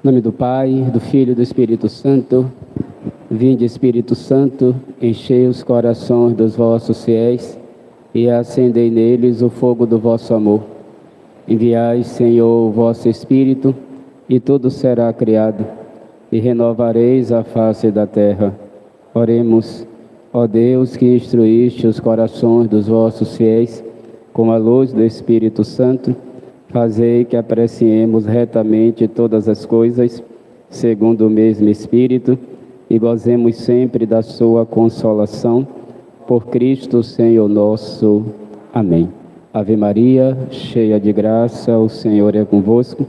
Em nome do Pai, do Filho e do Espírito Santo. Vinde, Espírito Santo, enchei os corações dos vossos fiéis e acendei neles o fogo do vosso amor. Enviai, Senhor, o vosso Espírito, e tudo será criado, e renovareis a face da terra. Oremos, ó Deus, que instruíste os corações dos vossos fiéis com a luz do Espírito Santo, fazei que apreciemos retamente todas as coisas, segundo o mesmo Espírito, e gozemos sempre da sua consolação. Por Cristo, Senhor nosso. Amém. Ave Maria, cheia de graça, o Senhor é convosco.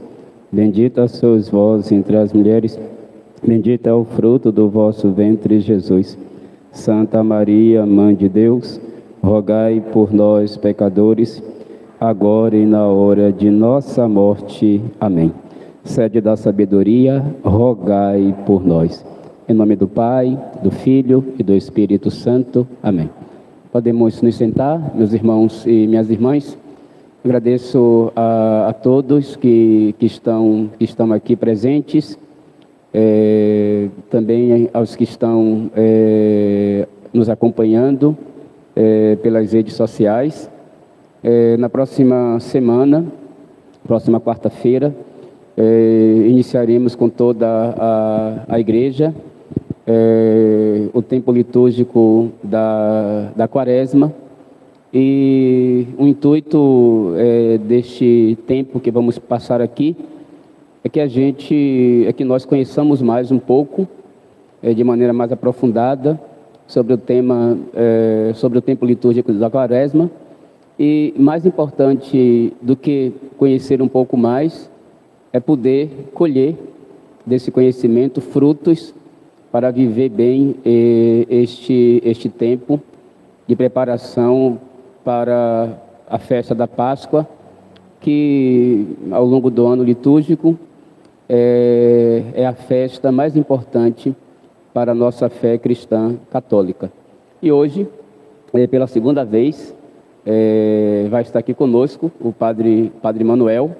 Bendita sois vós entre as mulheres, bendito é o fruto do vosso ventre, Jesus. Santa Maria, Mãe de Deus, rogai por nós, pecadores, agora e na hora de nossa morte. Amém. Sede da sabedoria, rogai por nós. Em nome do Pai, do Filho e do Espírito Santo. Amém. Podemos nos sentar, meus irmãos e minhas irmãs. Agradeço a todos que estão aqui presentes, também aos que estão nos acompanhando pelas redes sociais. Na próxima semana, próxima quarta-feira, iniciaremos com toda a igreja o tempo litúrgico da Quaresma, e o intuito deste tempo que vamos passar aqui é que nós conheçamos mais um pouco, de maneira mais aprofundada, sobre o tema, sobre o tempo litúrgico da Quaresma. E mais importante do que conhecer um pouco mais é poder colher desse conhecimento frutos para viver bem este tempo de preparação para a festa da Páscoa, que ao longo do ano litúrgico é a festa mais importante para a nossa fé cristã católica. E hoje, pela segunda vez, vai estar aqui conosco o Padre Manuel.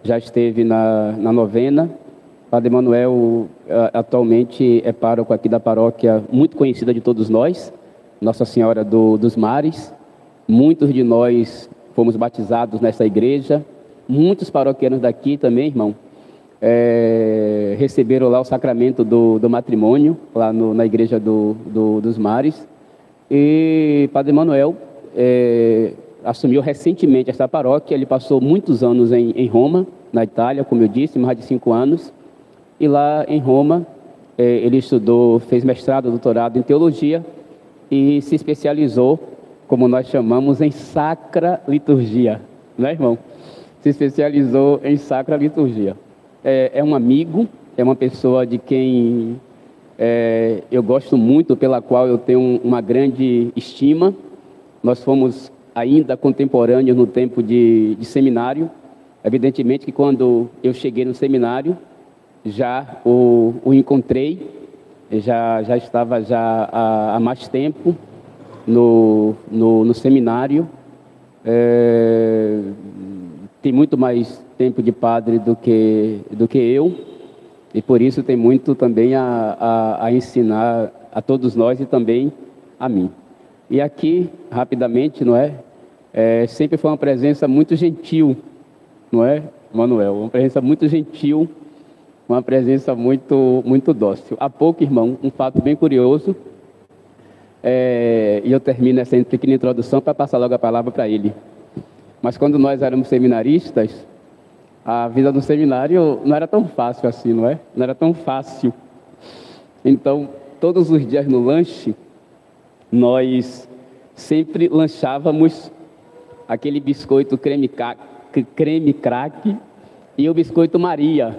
Já esteve na novena. Padre Manuel atualmente é pároco aqui da paróquia muito conhecida de todos nós, Nossa Senhora dos Mares. Muitos de nós fomos batizados nessa igreja. Muitos paroquianos daqui também, irmão, receberam lá o sacramento do matrimônio, lá na igreja dos Mares. E Padre Manuel assumiu recentemente essa paróquia. Ele passou muitos anos em Roma, na Itália, como eu disse, mais de 5 anos. E lá em Roma, ele estudou, fez mestrado, doutorado em teologia e se especializou, como nós chamamos, em sacra liturgia, não é, irmão? Se especializou em sacra liturgia. É um amigo, é uma pessoa de quem eu gosto muito, pela qual eu tenho uma grande estima. Nós fomos ainda contemporâneos no tempo de seminário. Evidentemente que quando eu cheguei no seminário, já o encontrei, já estava há mais tempo no seminário. Tem muito mais tempo de padre do que eu, e por isso tem muito também a ensinar a todos nós e também a mim. E aqui, rapidamente, não é? Sempre foi uma presença muito gentil, não é, Manuel? Uma presença muito gentil, uma presença muito dócil. Há pouco, irmão, um fato bem curioso, e eu termino essa pequena introdução para passar logo a palavra para ele. Mas quando nós éramos seminaristas, a vida no seminário não era tão fácil assim, não é? Não era tão fácil. Então, todos os dias no lanche, nós sempre lanchávamos aquele biscoito creme crack e o biscoito Maria.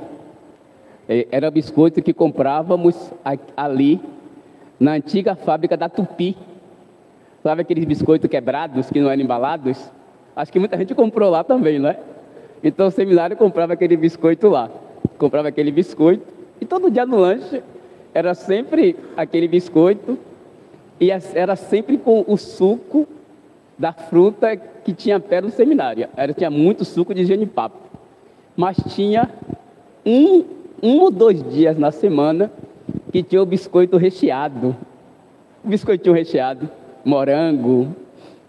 Era o biscoito que comprávamos ali na antiga fábrica da Tupi. Sabe aqueles biscoitos quebrados que não eram embalados? Acho que muita gente comprou lá também, não é? Então o seminário comprava aquele biscoito lá. Comprava aquele biscoito e todo dia no lanche era sempre aquele biscoito, e era sempre com o suco da fruta que tinha pé no seminário. Tinha muito suco de genipapo, mas tinha um ou dois dias na semana que tinha o biscoito recheado. Biscoitinho recheado, morango,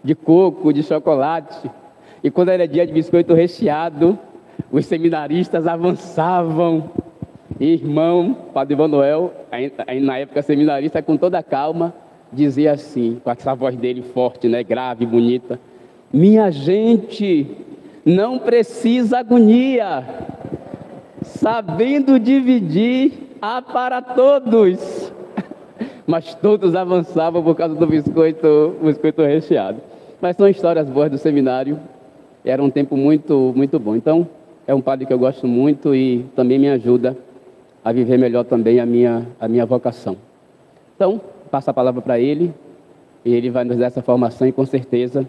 de coco, de chocolate. E quando era dia de biscoito recheado, os seminaristas avançavam. E irmão, Padre Manuel, na época seminarista, com toda calma, dizia assim, com essa voz dele forte, né, grave, bonita: minha gente, não precisa agonia, sabendo dividir, há para todos. Mas todos avançavam por causa do biscoito recheado. Mas são histórias boas do seminário. Era um tempo muito, muito bom. Então, é um padre que eu gosto muito e também me ajuda a viver melhor também a minha vocação. Então, passo a palavra para ele, e ele vai nos dar essa formação e com certeza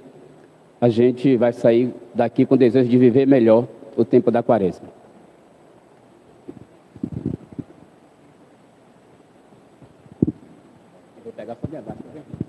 a gente vai sair daqui com o desejo de viver melhor o tempo da Quaresma. Eu vou pegar só minha data, tá vendo?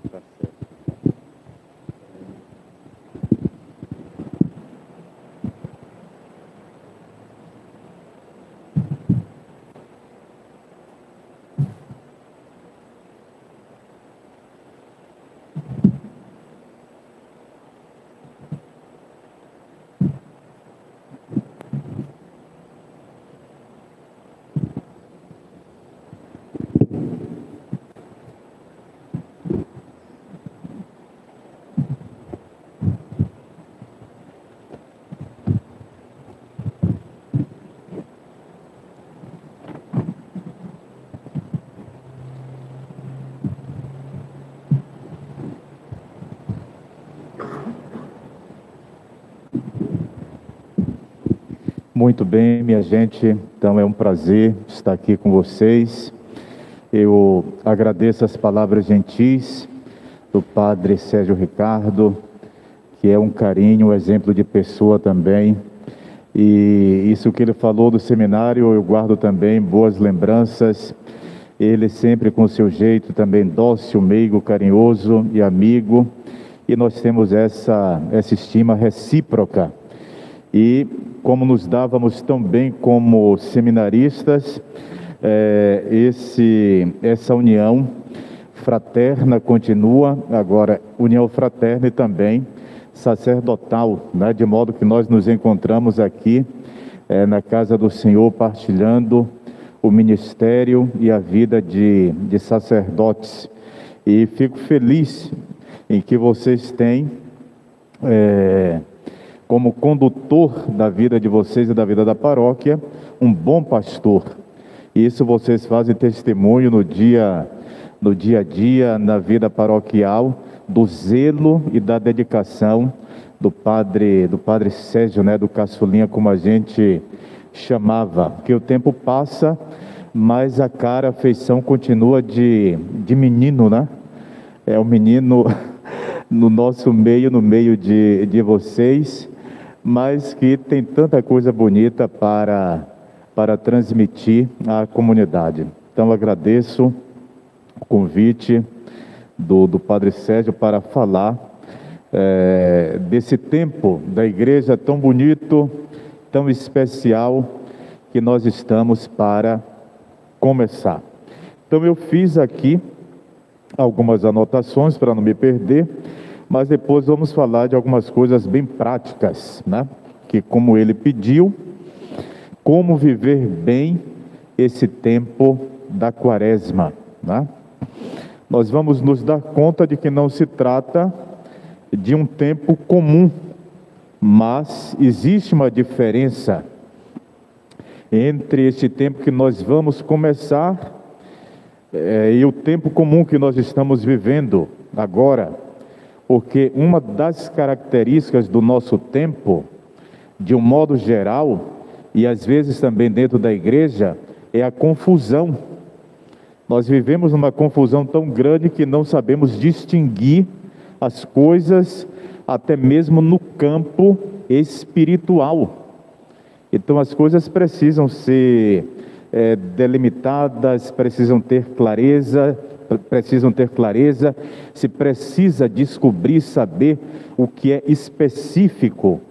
Muito bem, minha gente, então é um prazer estar aqui com vocês. Eu agradeço as palavras gentis do Padre Sérgio Ricardo, que é um carinho, um exemplo de pessoa também. E isso que ele falou do seminário, eu guardo também boas lembranças. Ele sempre com o seu jeito também dócil, meigo, carinhoso e amigo. E nós temos essa estima recíproca. E como nos dávamos tão bem como seminaristas, essa união fraterna continua, agora união fraterna e também sacerdotal, né? De modo que nós nos encontramos aqui na casa do Senhor, partilhando o ministério e a vida de sacerdotes. E fico feliz em que vocês têm como condutor da vida de vocês e da vida da paróquia, um bom pastor. E isso vocês fazem testemunho no dia a dia, na vida paroquial, do zelo e da dedicação do padre Sérgio, né, do Caçulinha, como a gente chamava. Porque o tempo passa, mas a cara, a feição continua de menino, né? É um menino no nosso meio, no meio de vocês, mas que tem tanta coisa bonita para transmitir à comunidade. Então, agradeço o convite do Padre Sérgio para falar desse tempo da igreja tão bonito, tão especial, que nós estamos para começar. Então, eu fiz aqui algumas anotações para não me perder, mas depois vamos falar de algumas coisas bem práticas, né? Que, como ele pediu, como viver bem esse tempo da Quaresma, né? Nós vamos nos dar conta de que não se trata de um tempo comum, mas existe uma diferença entre esse tempo que nós vamos começar e o tempo comum que nós estamos vivendo agora. Porque uma das características do nosso tempo, de um modo geral, e às vezes também dentro da igreja, é a confusão. Nós vivemos uma confusão tão grande que não sabemos distinguir as coisas, até mesmo no campo espiritual. Então as coisas precisam ser delimitadas, precisam ter clareza, se precisa descobrir, saber o que é específico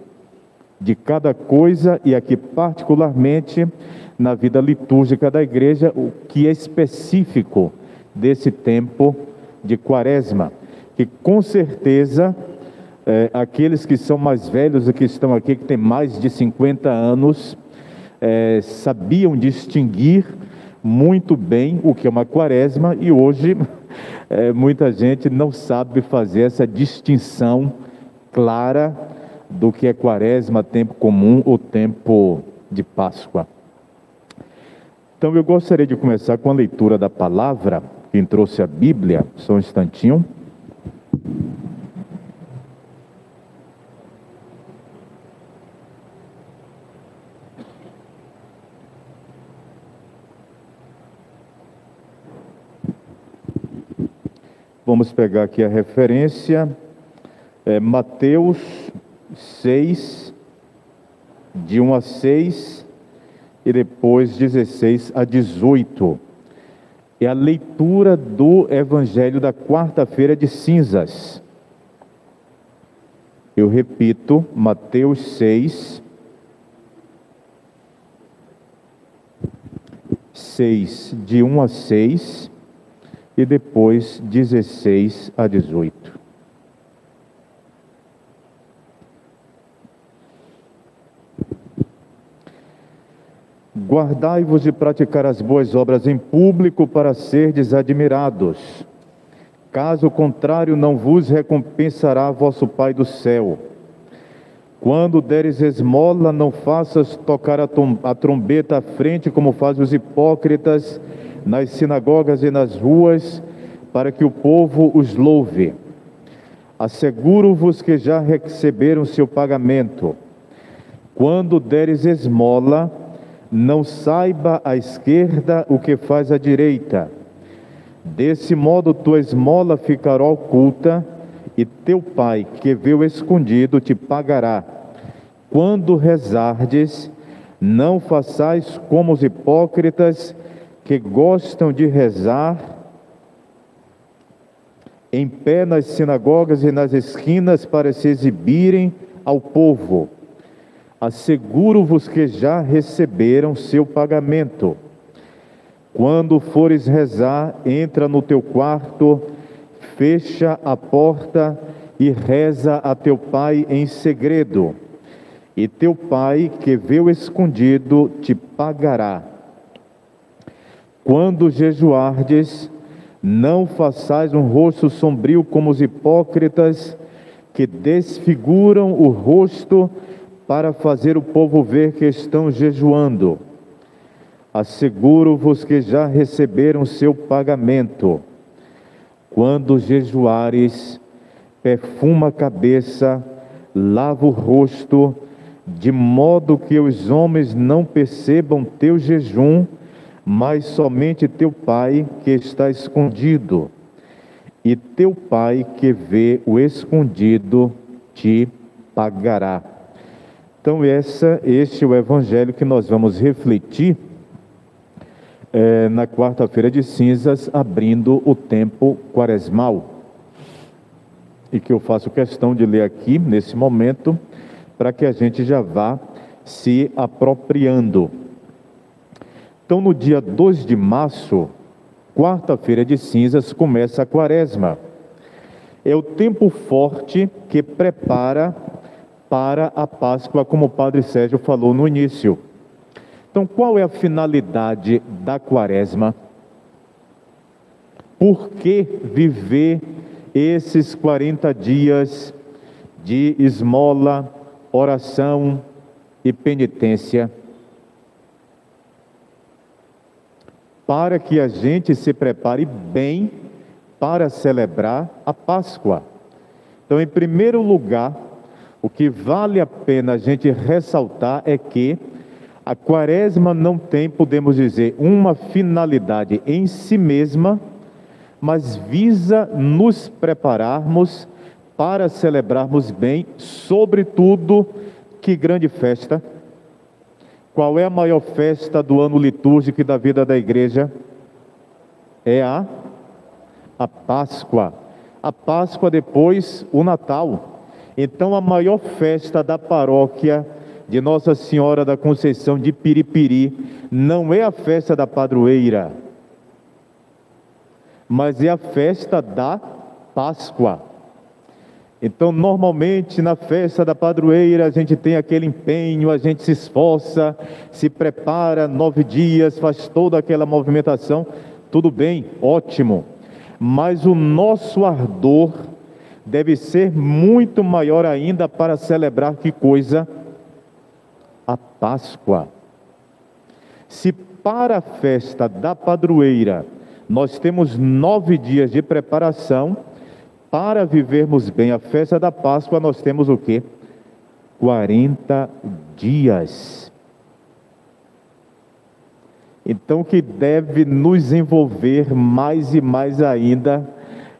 de cada coisa e aqui particularmente na vida litúrgica da igreja, o que é específico desse tempo de Quaresma, que com certeza aqueles que são mais velhos e que estão aqui, que têm mais de 50 anos, sabiam distinguir muito bem o que é uma Quaresma, e hoje muita gente não sabe fazer essa distinção clara do que é Quaresma, tempo comum ou tempo de Páscoa. Então eu gostaria de começar com a leitura da palavra. Quem trouxe a Bíblia, só um instantinho. Vamos pegar aqui a referência, Mateus 6, de 1 a 6, e depois 16 a 18. É a leitura do Evangelho da quarta-feira de cinzas. Eu repito, Mateus 6, de 1 a 6, e depois 16 a 18. Guardai-vos de praticar as boas obras em público para serdes admirados. Caso contrário, não vos recompensará vosso Pai do céu. Quando deres esmola, não faças tocar a trombeta à frente, como fazem os hipócritas nas sinagogas e nas ruas, para que o povo os louve. Asseguro-vos que já receberam seu pagamento. Quando deres esmola, não saiba à esquerda o que faz à direita. Desse modo tua esmola ficará oculta, e teu Pai, que vê o escondido, te pagará. Quando rezardes, não façais como os hipócritas, que gostam de rezar em pé nas sinagogas e nas esquinas para se exibirem ao povo. Asseguro-vos que já receberam seu pagamento. Quando fores rezar, entra no teu quarto, fecha a porta e reza a teu Pai em segredo. E teu Pai, que vê o escondido, te pagará. Quando jejuardes, não façais um rosto sombrio como os hipócritas, que desfiguram o rosto para fazer o povo ver que estão jejuando. Asseguro-vos que já receberam seu pagamento. Quando jejuares, perfuma a cabeça, lava o rosto, de modo que os homens não percebam teu jejum, mas somente teu Pai que está escondido. E teu Pai que vê o escondido te pagará. Então este é o Evangelho que nós vamos refletir na quarta-feira de cinzas, abrindo o tempo quaresmal. E que eu faço questão de ler aqui, nesse momento, para que a gente já vá se apropriando. Então, no dia 2 de março, quarta-feira de cinzas, começa a Quaresma. É o tempo forte que prepara para a Páscoa, como o Padre Sérgio falou no início. Então, qual é a finalidade da Quaresma? Por que viver esses 40 dias de esmola, oração e penitência? Para que a gente se prepare bem para celebrar a Páscoa. Então, em primeiro lugar, o que vale a pena a gente ressaltar é que a Quaresma não tem, podemos dizer, uma finalidade em si mesma, mas visa nos prepararmos para celebrarmos bem, sobretudo, que grande festa. Qual é a maior festa do ano litúrgico e da vida da igreja? É a Páscoa. A Páscoa, depois o Natal. Então, a maior festa da paróquia de Nossa Senhora da Conceição de Piripiri não é a festa da padroeira, mas é a festa da Páscoa. Então, normalmente, na festa da padroeira, a gente tem aquele empenho, a gente se esforça, se prepara 9 dias, faz toda aquela movimentação, tudo bem, ótimo. Mas o nosso ardor deve ser muito maior ainda para celebrar que coisa? A Páscoa. Se para a festa da padroeira nós temos 9 dias de preparação, para vivermos bem a festa da Páscoa nós temos o quê? 40 dias. Então o que deve nos envolver mais e mais ainda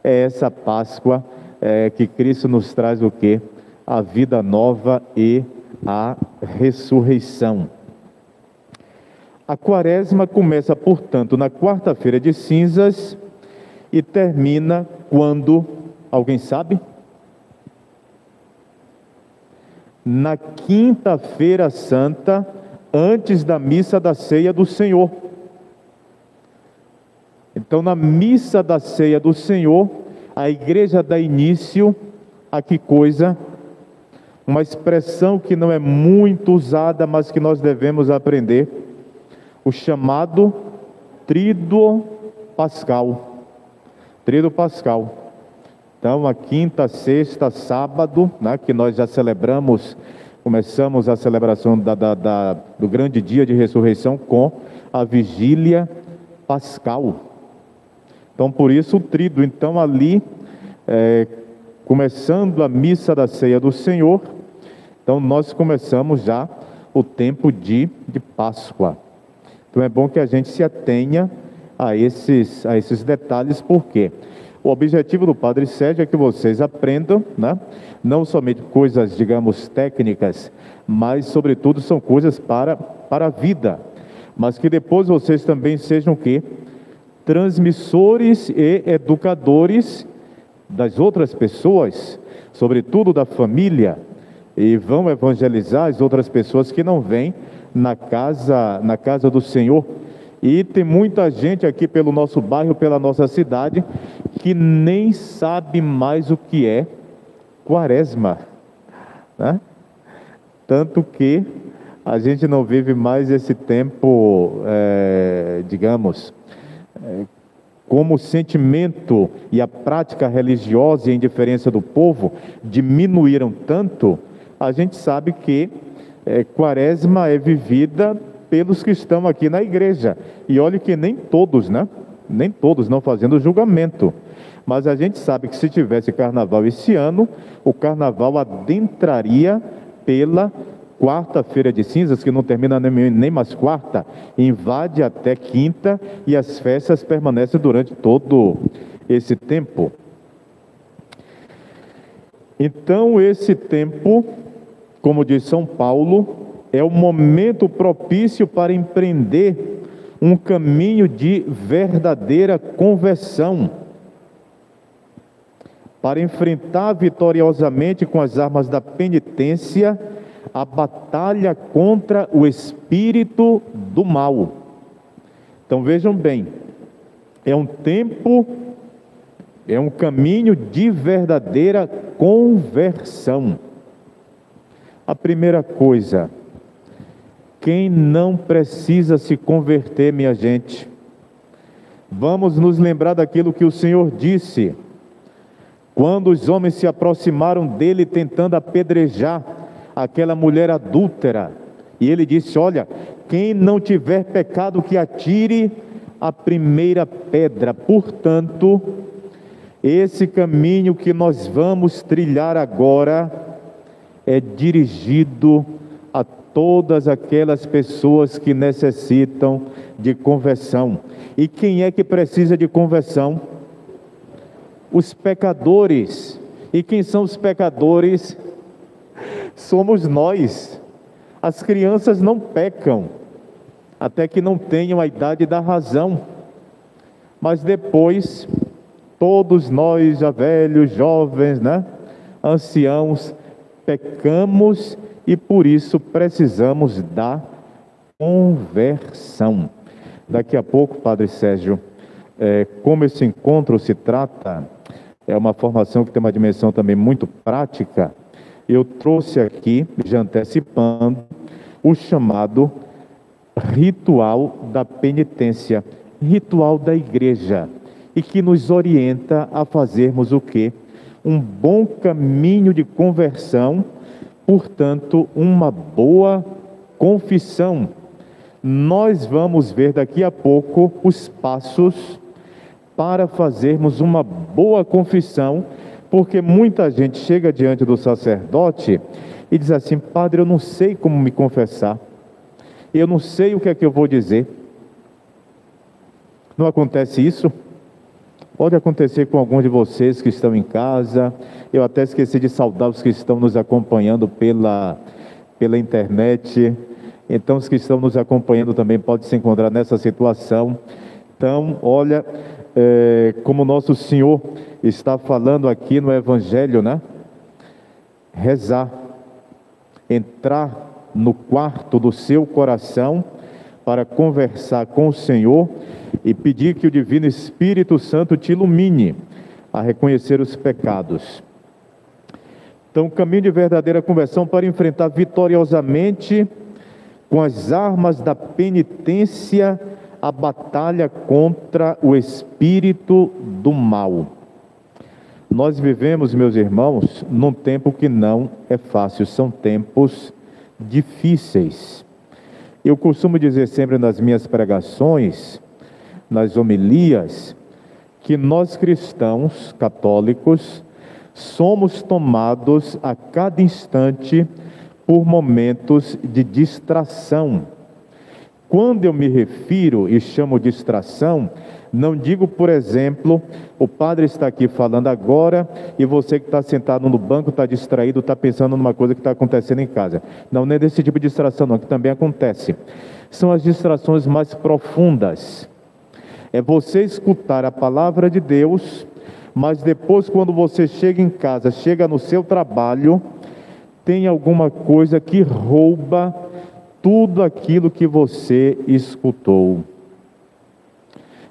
é essa Páscoa, que Cristo nos traz o quê? A vida nova e a ressurreição. A quaresma começa, portanto, na quarta-feira de cinzas e termina quando? Alguém sabe? Na quinta-feira santa, antes da missa da ceia do Senhor. Então, na missa da ceia do Senhor, a igreja dá início a que coisa? Uma expressão que não é muito usada, mas que nós devemos aprender, o chamado Tríduo Pascal. Tríduo Pascal. Então, a quinta, sexta, sábado, né, que nós já celebramos, começamos a celebração do grande dia de ressurreição com a vigília pascal. Então, por isso o tríduo. Então, ali, começando a missa da ceia do Senhor, então nós começamos já o tempo de Páscoa. Então, é bom que a gente se atenha a esses detalhes, porque o objetivo do Padre Sérgio é que vocês aprendam, né? Não somente coisas, digamos, técnicas, mas, sobretudo, são coisas para a vida. Mas que depois vocês também sejam o quê? Transmissores e educadores das outras pessoas, sobretudo da família, e vão evangelizar as outras pessoas que não vêm na casa do Senhor. E tem muita gente aqui pelo nosso bairro, pela nossa cidade, que nem sabe mais o que é quaresma, né? Tanto que a gente não vive mais esse tempo, digamos, como o sentimento e a prática religiosa e a indiferença do povo diminuíram tanto, a gente sabe que quaresma é vivida pelos que estão aqui na igreja. E olhe que nem todos, né? Nem todos, não fazendo julgamento. Mas a gente sabe que se tivesse carnaval esse ano, o carnaval adentraria pela quarta-feira de cinzas, que não termina nem mais quarta, invade até quinta, e as festas permanecem durante todo esse tempo. Então, esse tempo, como diz São Paulo, é o momento propício para empreender um caminho de verdadeira conversão, para enfrentar vitoriosamente com as armas da penitência a batalha contra o espírito do mal. Então vejam bem, é um tempo, é um caminho de verdadeira conversão. A primeira coisa, quem não precisa se converter, minha gente? Vamos nos lembrar daquilo que o Senhor disse, quando os homens se aproximaram dele tentando apedrejar aquela mulher adúltera, e ele disse: olha, quem não tiver pecado que atire a primeira pedra. Portanto, esse caminho que nós vamos trilhar agora é dirigido a todas aquelas pessoas que necessitam de conversão. E quem é que precisa de conversão? Os pecadores. E quem são os pecadores? Somos nós. As crianças não pecam até que não tenham a idade da razão, mas depois todos nós, já velhos, jovens, né, anciãos, pecamos e por isso precisamos da conversão. Daqui a pouco, Padre Sérgio, como esse encontro se trata, é uma formação que tem uma dimensão também muito prática, eu trouxe aqui, já antecipando, o chamado ritual da penitência, ritual da igreja, e que nos orienta a fazermos o quê? Um bom caminho de conversão, portanto, uma boa confissão. Nós vamos ver daqui a pouco os passos para fazermos uma boa confissão, porque muita gente chega diante do sacerdote e diz assim: padre, eu não sei como me confessar, eu não sei o que é que eu vou dizer. Não acontece isso? Pode acontecer com alguns de vocês que estão em casa. Eu até esqueci de saudar os que estão nos acompanhando pela internet. Então, os que estão nos acompanhando também podem se encontrar nessa situação. Então, olha, como nosso Senhor está falando aqui no Evangelho, né? Rezar, entrar no quarto do seu coração para conversar com o Senhor e pedir que o Divino Espírito Santo te ilumine a reconhecer os pecados. Então, o caminho de verdadeira conversão para enfrentar vitoriosamente, com as armas da penitência, a batalha contra o espírito do mal. Nós vivemos, meus irmãos, num tempo que não é fácil, são tempos difíceis. Eu costumo dizer sempre nas minhas pregações, nas homilias, que nós cristãos católicos somos tomados a cada instante por momentos de distração. Quando eu me refiro e chamo distração, não digo, por exemplo, o padre está aqui falando agora e você que está sentado no banco está distraído, está pensando numa coisa que está acontecendo em casa. Não é desse tipo de distração não, que também acontece. São as distrações mais profundas. É você escutar a palavra de Deus, mas depois, quando você chega em casa, chega no seu trabalho, tem alguma coisa que rouba tudo aquilo que você escutou.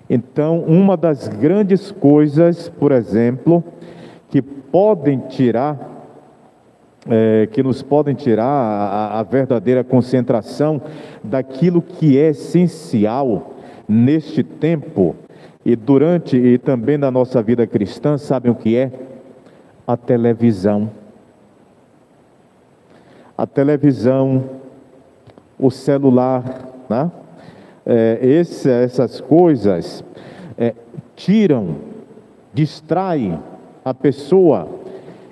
Então, uma das grandes coisas, por exemplo, que nos podem tirar a verdadeira concentração daquilo que é essencial neste tempo e também na nossa vida cristã, sabem o que é? A televisão. A televisão, o celular, né? Essas coisas tiram, distraem a pessoa.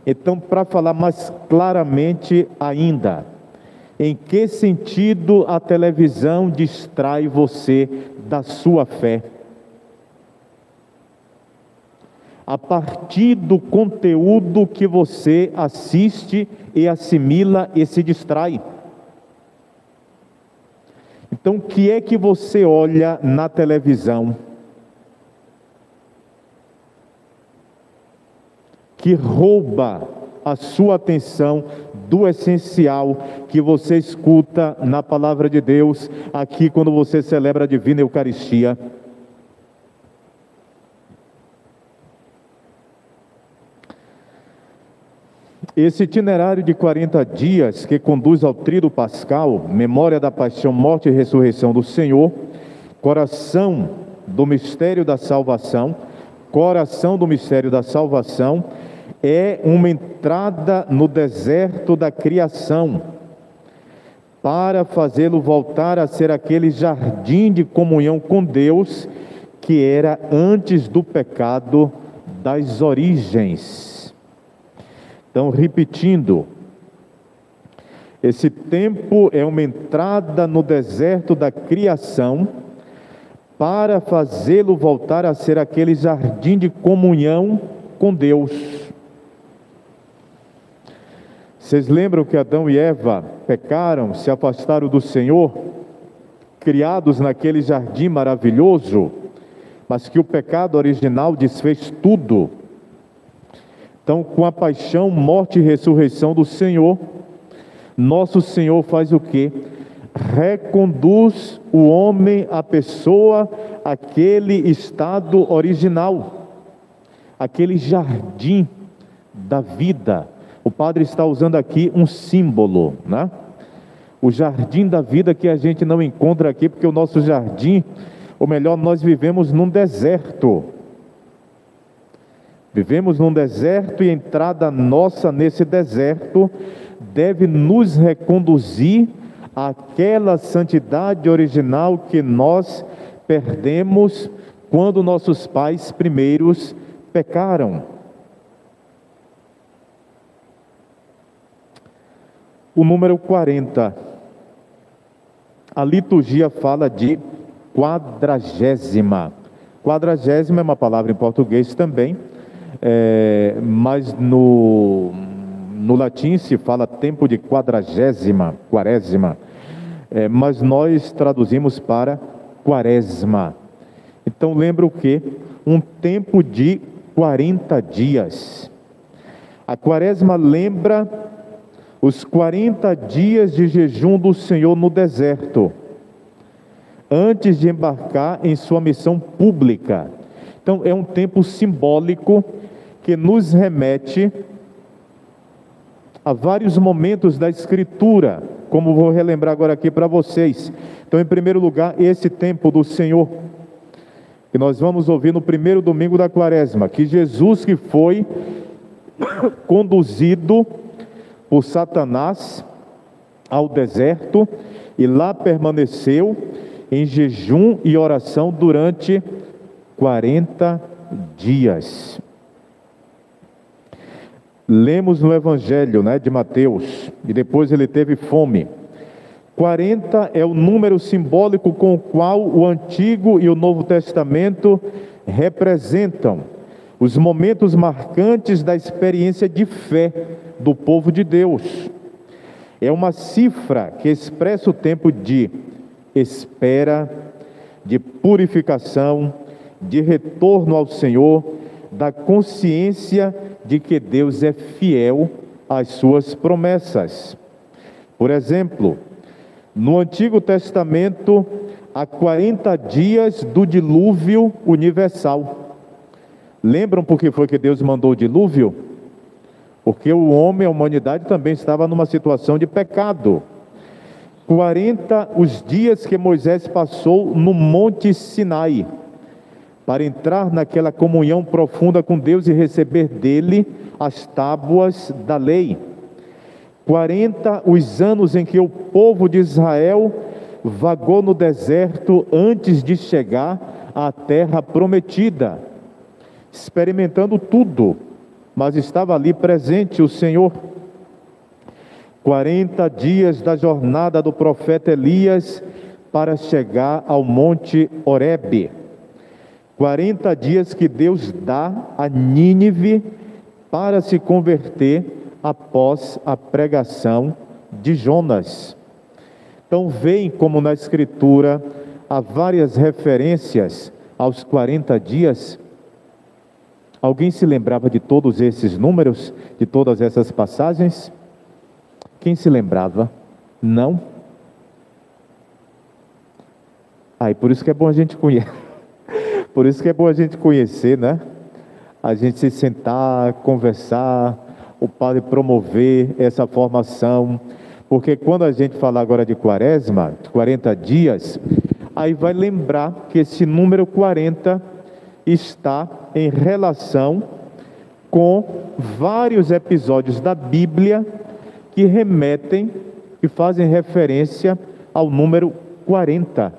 Então, para falar mais claramente ainda, em que sentido a televisão distrai você da sua fé? A partir do conteúdo que você assiste e assimila e se distrai. Então, o que é que você olha na televisão que rouba a sua atenção do essencial que você escuta na palavra de Deus, aqui quando você celebra a Divina Eucaristia? Esse itinerário de 40 dias que conduz ao Tríduo Pascal, memória da paixão, morte e ressurreição do Senhor, coração do mistério da salvação, é uma entrada no deserto da criação, para fazê-lo voltar a ser aquele jardim de comunhão com Deus que era antes do pecado das origens. Então, repetindo, esse tempo é uma entrada no deserto da criação para fazê-lo voltar a ser aquele jardim de comunhão com Deus. Vocês lembram que Adão e Eva pecaram, se afastaram do Senhor, criados naquele jardim maravilhoso, mas que o pecado original desfez tudo. Então, com a paixão, morte e ressurreição do Senhor, nosso Senhor faz o quê? Reconduz o homem, a pessoa, àquele estado original, aquele jardim da vida. O padre está usando aqui um símbolo, né? O jardim da vida que a gente não encontra aqui, porque o nosso jardim, ou melhor, nós vivemos num deserto. Vivemos num deserto e a entrada nossa nesse deserto deve nos reconduzir àquela santidade original que nós perdemos quando nossos pais primeiros pecaram. O número 40. A liturgia fala de quadragésima. Quadragésima é uma palavra em português também, mas no latim se fala tempo de quadragésima, quaresma, mas nós traduzimos para quaresma. Então lembra o quê? Um tempo de 40 dias. A quaresma lembra os 40 dias de jejum do Senhor no deserto, antes de embarcar em sua missão pública. Então é um tempo simbólico que nos remete a vários momentos da Escritura, como vou relembrar agora aqui para vocês. Então, em primeiro lugar, esse tempo do Senhor, que nós vamos ouvir no primeiro domingo da quaresma, que Jesus que foi conduzido por Satanás ao deserto e lá permaneceu em jejum e oração durante 40 dias. Lemos no Evangelho, de Mateus, e depois ele teve fome. 40 é o número simbólico com o qual o Antigo e o Novo Testamento representam os momentos marcantes da experiência de fé do povo de Deus. É uma cifra que expressa o tempo de espera, de purificação, de retorno ao Senhor, da consciência de que Deus é fiel às suas promessas. Por exemplo, no Antigo Testamento, há 40 dias do dilúvio universal. Lembram por que foi que Deus mandou o dilúvio? Porque o homem, a humanidade também estava numa situação de pecado. 40 os dias que Moisés passou no Monte Sinai, para entrar naquela comunhão profunda com Deus e receber dele as tábuas da lei. 40 os anos em que o povo de Israel vagou no deserto antes de chegar à terra prometida, experimentando tudo, mas estava ali presente o Senhor. 40 dias da jornada do profeta Elias para chegar ao Monte Horebe. 40 dias que Deus dá a Nínive para se converter após a pregação de Jonas. Então veem como na Escritura há várias referências aos 40 dias. Alguém se lembrava de todos esses números, de todas essas passagens? Quem se lembrava? Não? E por isso que é bom a gente conhecer. Por isso que é bom a gente conhecer, né? A gente se sentar, conversar, o padre promover essa formação. Porque quando a gente falar agora de quaresma, 40 dias, aí vai lembrar que esse número 40 está em relação com vários episódios da Bíblia que remetem, que fazem referência ao número 40.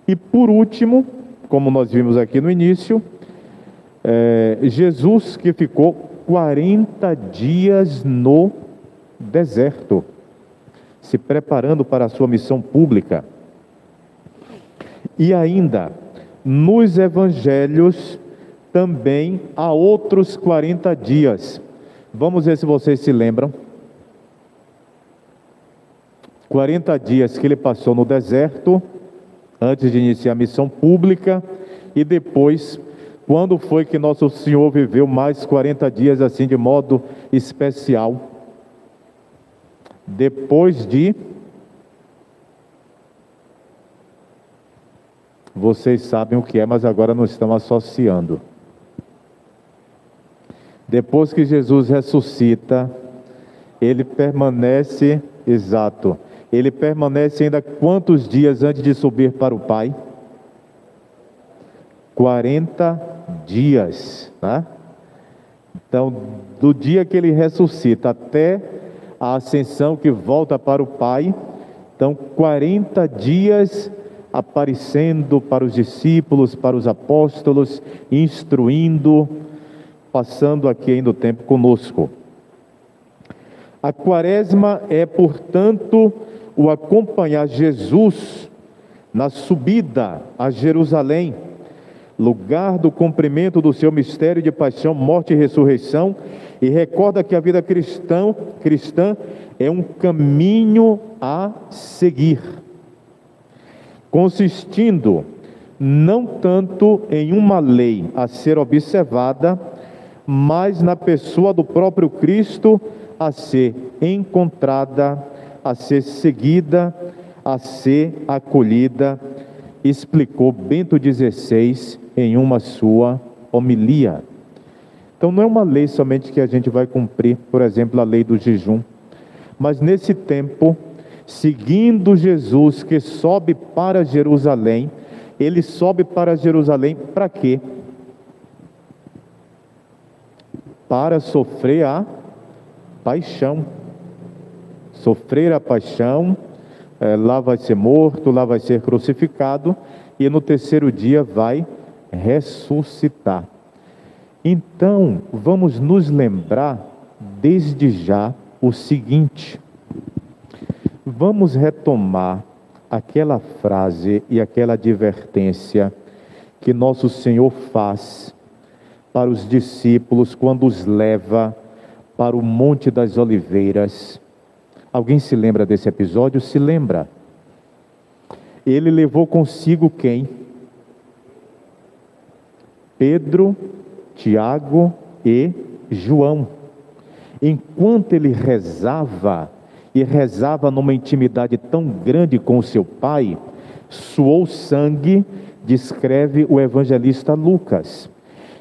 E por último, como nós vimos aqui no início, Jesus que ficou 40 dias no deserto, se preparando para a sua missão pública. E ainda, nos evangelhos, também há outros 40 dias. Vamos ver se vocês se lembram. 40 dias que ele passou no deserto, antes de iniciar a missão pública, e depois, quando foi que Nosso Senhor viveu mais 40 dias assim de modo especial? depois de... Vocês sabem o que é, mas agora não estão associando. Depois que Jesus ressuscita, ele permanece, exato, ele permanece ainda quantos dias antes de subir para o Pai? 40 dias, né? Então, do dia que ele ressuscita até a ascensão que volta para o Pai, então 40 dias aparecendo para os discípulos, para os apóstolos, instruindo, passando aqui ainda o tempo conosco. A quaresma é, portanto, o acompanhar Jesus na subida a Jerusalém, lugar do cumprimento do seu mistério de paixão, morte e ressurreição, e recorda que a vida cristã é um caminho a seguir, consistindo não tanto em uma lei a ser observada, mas na pessoa do próprio Cristo a ser encontrada, a ser seguida, a ser acolhida, explicou Bento XVI em uma sua homilia. Então não é uma lei somente que a gente vai cumprir, por exemplo, a lei do jejum, mas nesse tempo, seguindo Jesus que sobe para Jerusalém, ele sobe para Jerusalém para quê? Para sofrer a paixão. Sofrer a paixão, lá vai ser morto, lá vai ser crucificado, e no terceiro dia vai ressuscitar. Então, vamos nos lembrar desde já o seguinte: vamos retomar aquela frase e aquela advertência que nosso Senhor faz para os discípulos quando os leva para o Monte das Oliveiras. Alguém se lembra desse episódio? Se lembra? Ele levou consigo quem? Pedro, Tiago e João. Enquanto ele rezava, e rezava numa intimidade tão grande com o seu Pai, suou sangue, descreve o evangelista Lucas.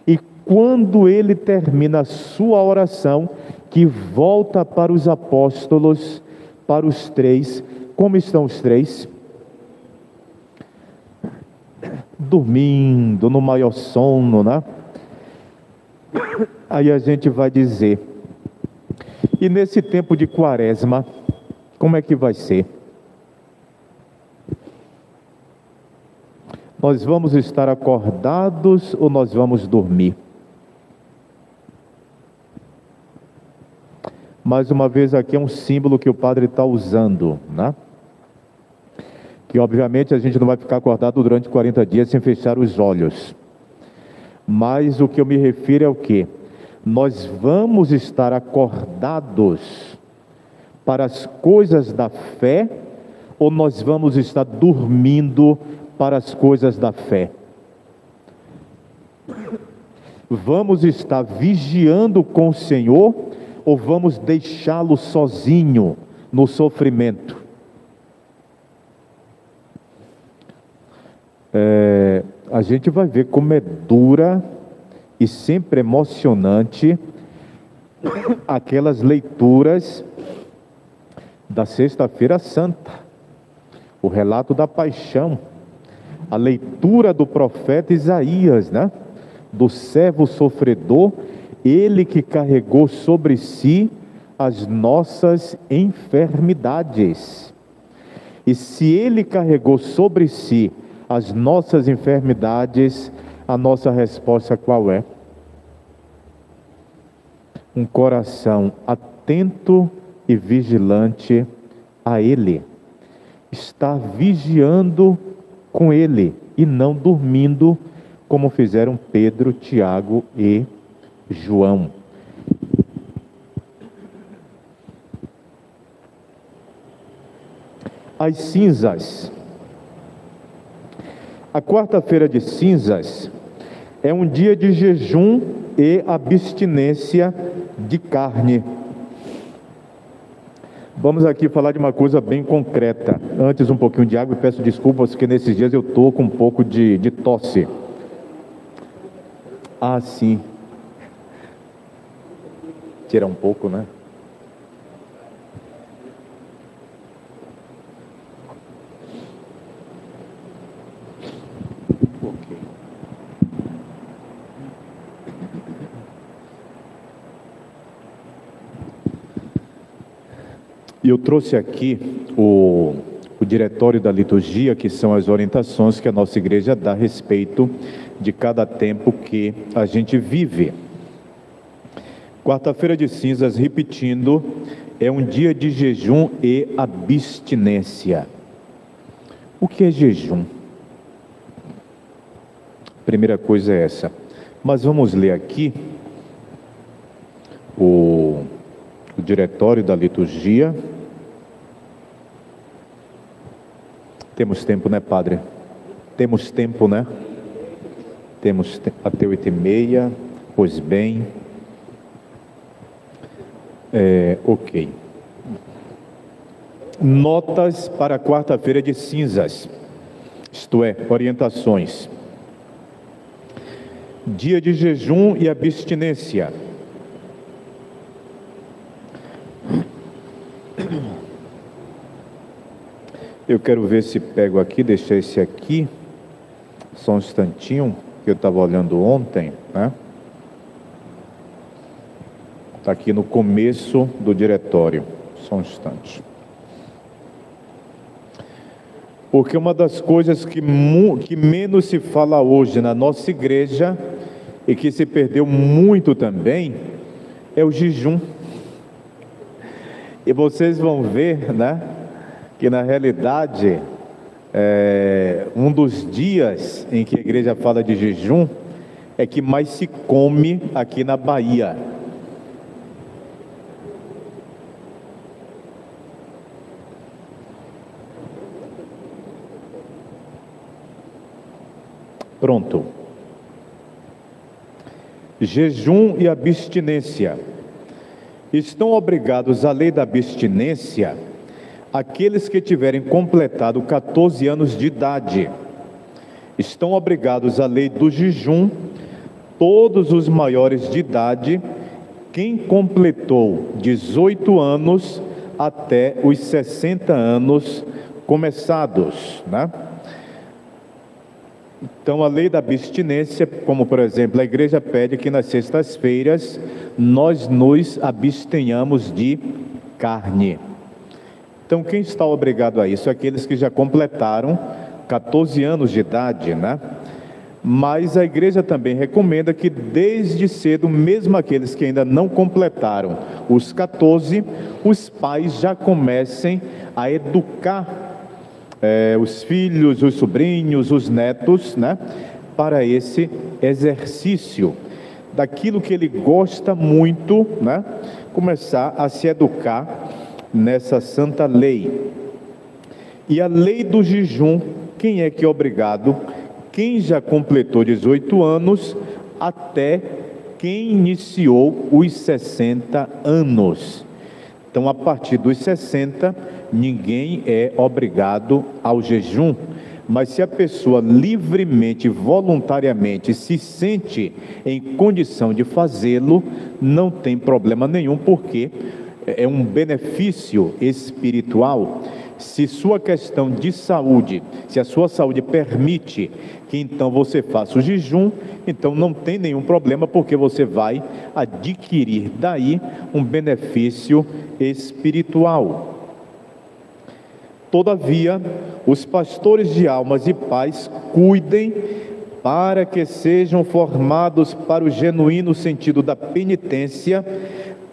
E quando ele termina a sua oração, que volta para os apóstolos, para os três, como estão os três? Dormindo, no maior sono, né? Aí a gente vai dizer, e nesse tempo de quaresma, como é que vai ser? Nós vamos estar acordados ou nós vamos dormir? Mais uma vez aqui é um símbolo que o padre está usando, né? Que obviamente a gente não vai ficar acordado durante 40 dias sem fechar os olhos. Mas o que eu me refiro é o quê? Nós vamos estar acordados para as coisas da fé, ou nós vamos estar dormindo para as coisas da fé? Vamos estar vigiando com o Senhor, ou vamos deixá-lo sozinho no sofrimento? A gente vai ver como é dura e sempre emocionante aquelas leituras da Sexta-feira Santa, o relato da paixão, a leitura do profeta Isaías, né? Do servo sofredor, ele que carregou sobre si as nossas enfermidades. E se ele carregou sobre si as nossas enfermidades, a nossa resposta qual é? Um coração atento e vigilante a Ele. Estar vigiando com Ele e não dormindo, como fizeram Pedro, Tiago e João. As cinzas. A quarta-feira de cinzas é um dia de jejum e abstinência de carne. Vamos aqui falar de uma coisa bem concreta. Antes, um pouquinho de água, e peço desculpas, porque nesses dias eu estou com um pouco de tosse. Ah, sim. Tirar um pouco, né? Ok. E eu trouxe aqui o diretório da liturgia, que são as orientações que a nossa igreja dá a respeito de cada tempo que a gente vive. Quarta-feira de cinzas, repetindo, é um dia de jejum e abstinência. O que é jejum? Primeira coisa é essa. Mas vamos ler aqui o diretório da liturgia. Temos tempo, né, padre? Temos tempo, né? Temos até 8h30, pois bem. Ok. Notas para a quarta-feira de cinzas, isto é, orientações. Dia de jejum e abstinência. Eu quero ver se pego aqui, deixar esse aqui, só um instantinho, que eu estava olhando ontem, né? Está aqui no começo do diretório, só um instante. Porque uma das coisas que menos se fala hoje na nossa igreja, e que se perdeu muito também, é o jejum. E vocês vão ver, né, que na realidade, um dos dias em que a igreja fala de jejum, é que mais se come aqui na Bahia. Pronto. Jejum e abstinência. Estão obrigados à lei da abstinência aqueles que tiverem completado 14 anos de idade. Estão obrigados à lei do jejum todos os maiores de idade, quem completou 18 anos até os 60 anos começados, né? Então, a lei da abstinência, como por exemplo, a igreja pede que nas sextas-feiras nós nos abstenhamos de carne. Então, quem está obrigado a isso? Aqueles que já completaram 14 anos de idade, né? Mas a igreja também recomenda que desde cedo, mesmo aqueles que ainda não completaram os 14, os pais já comecem a educar os filhos, os sobrinhos, os netos, né, para esse exercício daquilo que ele gosta muito, né, começar a se educar nessa santa lei. E a lei do jejum, quem é que é obrigado? Quem já completou 18 anos até quem iniciou os 60 anos. Então, a partir dos 60, ninguém é obrigado ao jejum, mas se a pessoa livremente, voluntariamente se sente em condição de fazê-lo, não tem problema nenhum, porque é um benefício espiritual. Se sua questão de saúde, se a sua saúde permite que então você faça o jejum, então não tem nenhum problema, porque você vai adquirir daí um benefício espiritual. Todavia, os pastores de almas e pais cuidem para que sejam formados para o genuíno sentido da penitência,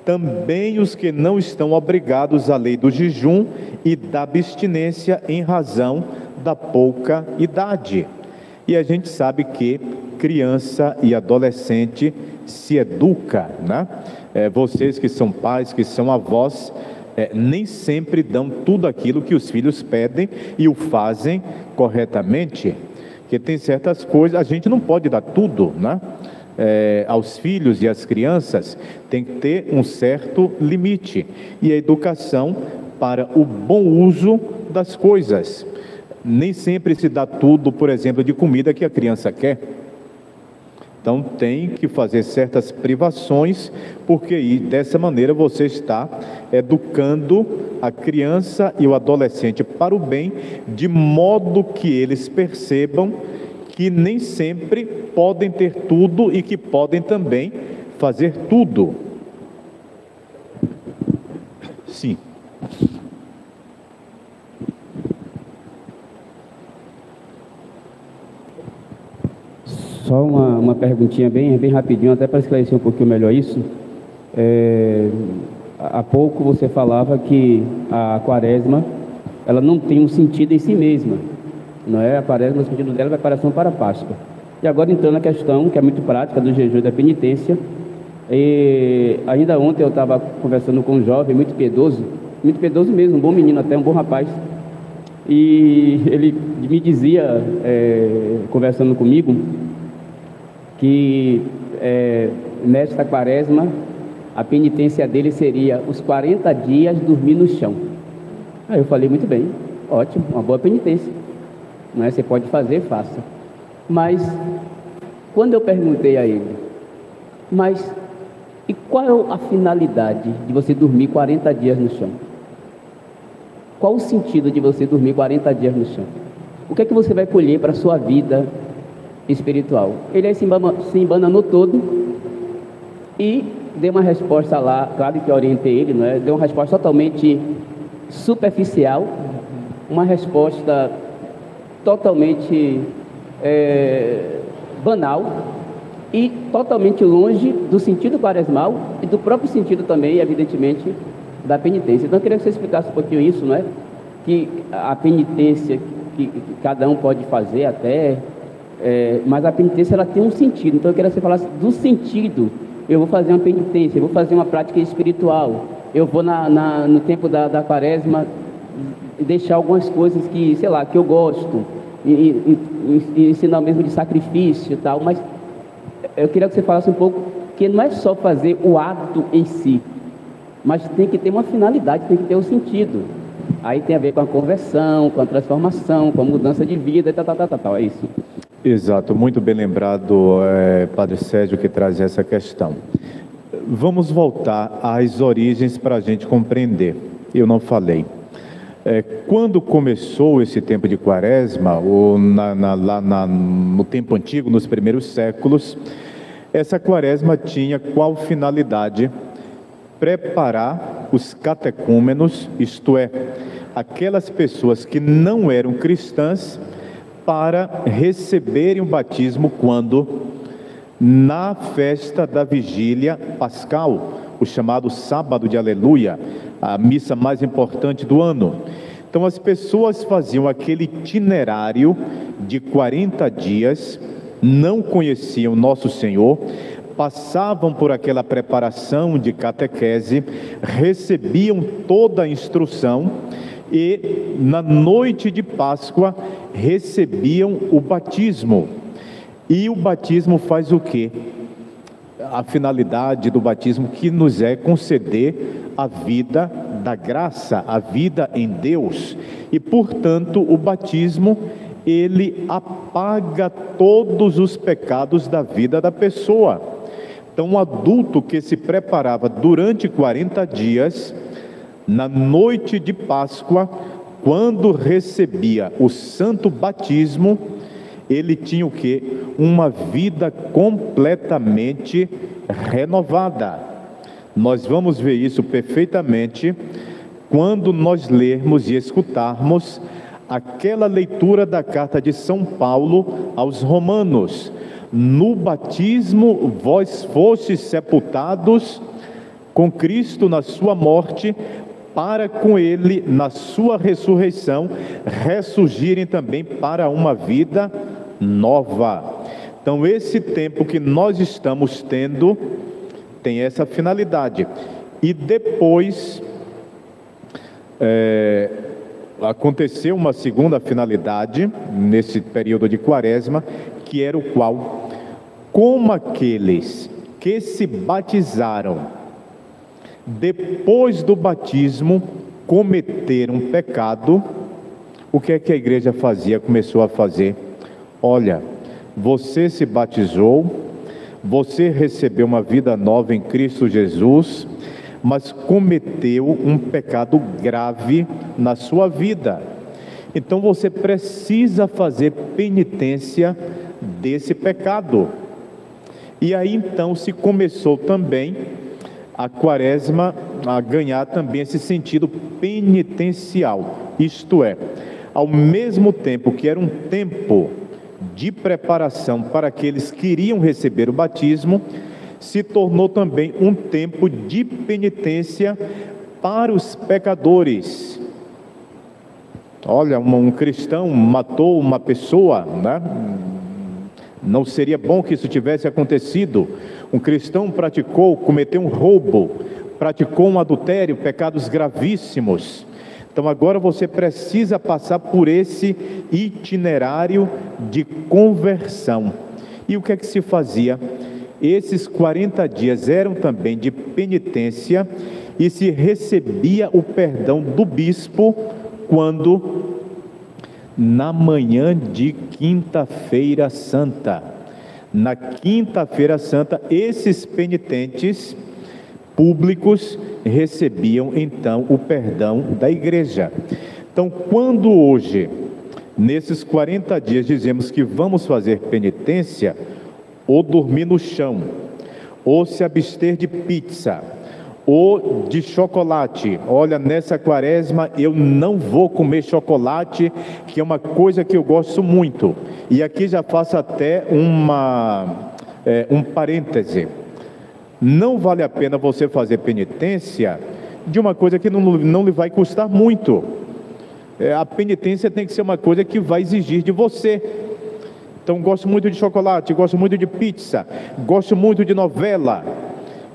também os que não estão obrigados à lei do jejum e da abstinência em razão da pouca idade. E a gente sabe que criança e adolescente se educa, né? Vocês que são pais, que são avós, nem sempre dão tudo aquilo que os filhos pedem e o fazem corretamente, porque tem certas coisas, a gente não pode dar tudo, né? Aos filhos e às crianças, tem que ter um certo limite, e a educação para o bom uso das coisas. Nem sempre se dá tudo, por exemplo, de comida que a criança quer. Então tem que fazer certas privações, porque dessa maneira você está educando a criança e o adolescente para o bem, de modo que eles percebam que nem sempre podem ter tudo e que podem também fazer tudo. Sim. Só uma perguntinha bem rapidinho, até para esclarecer um pouquinho melhor isso. Há pouco você falava que a quaresma, ela não tem um sentido em si mesma, não é? A quaresma, o sentido dela é preparação para a Páscoa. E agora entrando na questão, que é muito prática, do jejum e da penitência. Ainda ontem eu estava conversando com um jovem muito piedoso mesmo, um bom menino até, um bom rapaz. E ele me dizia, conversando comigo, que nesta quaresma a penitência dele seria os 40 dias dormir no chão. Aí eu falei, muito bem, ótimo, uma boa penitência, não é? Você pode fazer, faça. Mas quando eu perguntei a ele, e qual é a finalidade de você dormir 40 dias no chão? Qual o sentido de você dormir 40 dias no chão? O que é que você vai colher para a sua vida espiritual? Ele aí se embananou todo e deu uma resposta lá, claro que eu orientei ele, não é? Deu uma resposta totalmente superficial, uma resposta totalmente banal e totalmente longe do sentido quaresmal e do próprio sentido também, evidentemente, da penitência. Então eu queria que você explicasse um pouquinho isso, não é? Que a penitência que cada um pode fazer até, mas a penitência ela tem um sentido. Então eu queria que você falasse do sentido. Eu vou fazer uma penitência, eu vou fazer uma prática espiritual, eu vou no tempo da quaresma deixar algumas coisas que, sei lá, que eu gosto, e ensinar mesmo de sacrifício e tal, mas eu queria que você falasse um pouco que não é só fazer o ato em si, mas tem que ter uma finalidade, tem que ter um sentido. Aí tem a ver com a conversão, com a transformação, com a mudança de vida, tal, é isso. Exato, muito bem lembrado, Padre Sérgio, que traz essa questão. Vamos voltar às origens para a gente compreender. Eu não falei. Quando começou esse tempo de quaresma, ou no tempo antigo, nos primeiros séculos, essa quaresma tinha qual finalidade? Preparar os catecúmenos, isto é, aquelas pessoas que não eram cristãs, para receberem o batismo quando? Na festa da vigília pascal, o chamado sábado de aleluia, a missa mais importante do ano. Então as pessoas faziam aquele itinerário de 40 dias, não conheciam Nosso Senhor, passavam por aquela preparação de catequese, recebiam toda a instrução e na noite de Páscoa recebiam o batismo. E o batismo faz o quê? A finalidade do batismo que nos é conceder a vida da graça, a vida em Deus. E portanto o batismo, ele apaga todos os pecados da vida da pessoa. Então um adulto que se preparava durante 40 dias, na noite de Páscoa, quando recebia o santo batismo, ele tinha o quê? Uma vida completamente renovada. Nós vamos ver isso perfeitamente quando nós lermos e escutarmos aquela leitura da carta de São Paulo aos Romanos. No batismo vós fostes sepultados com Cristo na sua morte, para com ele, na sua ressurreição, ressurgirem também para uma vida nova. Então esse tempo que nós estamos tendo, tem essa finalidade. E depois, aconteceu uma segunda finalidade, nesse período de quaresma, que era o qual? Como aqueles que se batizaram, depois do batismo, cometer um pecado, o que é que a igreja fazia? Começou a fazer: olha, você se batizou, você recebeu uma vida nova em Cristo Jesus, mas cometeu um pecado grave na sua vida. Então você precisa fazer penitência desse pecado. E aí então se começou também a quaresma a ganhar também esse sentido penitencial. Isto é, ao mesmo tempo que era um tempo de preparação para aqueles que iriam receber o batismo, se tornou também um tempo de penitência para os pecadores. Olha, um cristão matou uma pessoa, né? Não seria bom que isso tivesse acontecido. Um cristão cometeu um roubo, praticou um adultério, pecados gravíssimos. Então agora você precisa passar por esse itinerário de conversão. E o que é que se fazia? Esses 40 dias eram também de penitência e se recebia o perdão do bispo quando? Na manhã de quinta-feira santa. Na quinta-feira santa, esses penitentes públicos recebiam então o perdão da igreja. Então, quando hoje, nesses 40 dias, dizemos que vamos fazer penitência, ou dormir no chão, ou se abster de pizza, ou de chocolate. Olha, nessa quaresma eu não vou comer chocolate, que é uma coisa que eu gosto muito. E aqui já faço até um parêntese. Não vale a pena você fazer penitência de uma coisa que não lhe vai custar muito. A penitência tem que ser uma coisa que vai exigir de você. Então, gosto muito de chocolate, gosto muito de pizza, gosto muito de novela.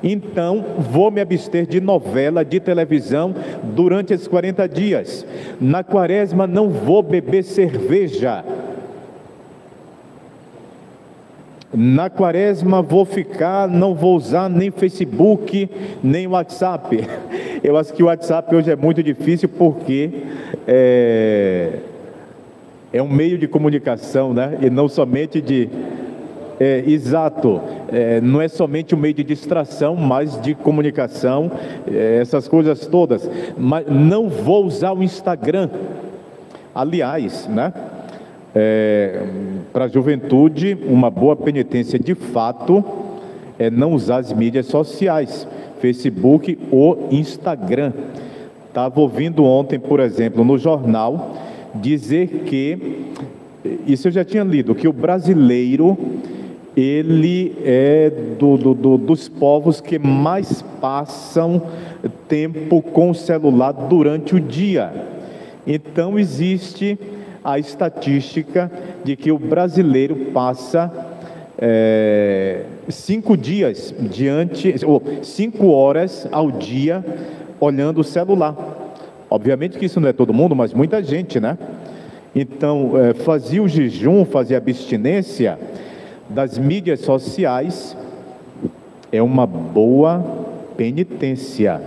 Então, vou me abster de novela, de televisão, durante esses 40 dias. Na quaresma, não vou beber cerveja. Na quaresma, não vou usar nem Facebook, nem WhatsApp. Eu acho que o WhatsApp hoje é muito difícil, porque é um meio de comunicação, né? E não somente exato, não é somente um meio de distração, mas de comunicação, essas coisas todas. Mas não vou usar o Instagram. Aliás, né? Para a juventude, uma boa penitência de fato é não usar as mídias sociais, Facebook ou Instagram. Estava ouvindo ontem, por exemplo, no jornal, dizer que, isso eu já tinha lido, que o brasileiro, ele é dos povos que mais passam tempo com o celular durante o dia. Então existe a estatística de que o brasileiro passa 5 horas ao dia olhando o celular. Obviamente que isso não é todo mundo, mas muita gente, né? Então, fazia o jejum, fazia a abstinência das mídias sociais, é uma boa penitência.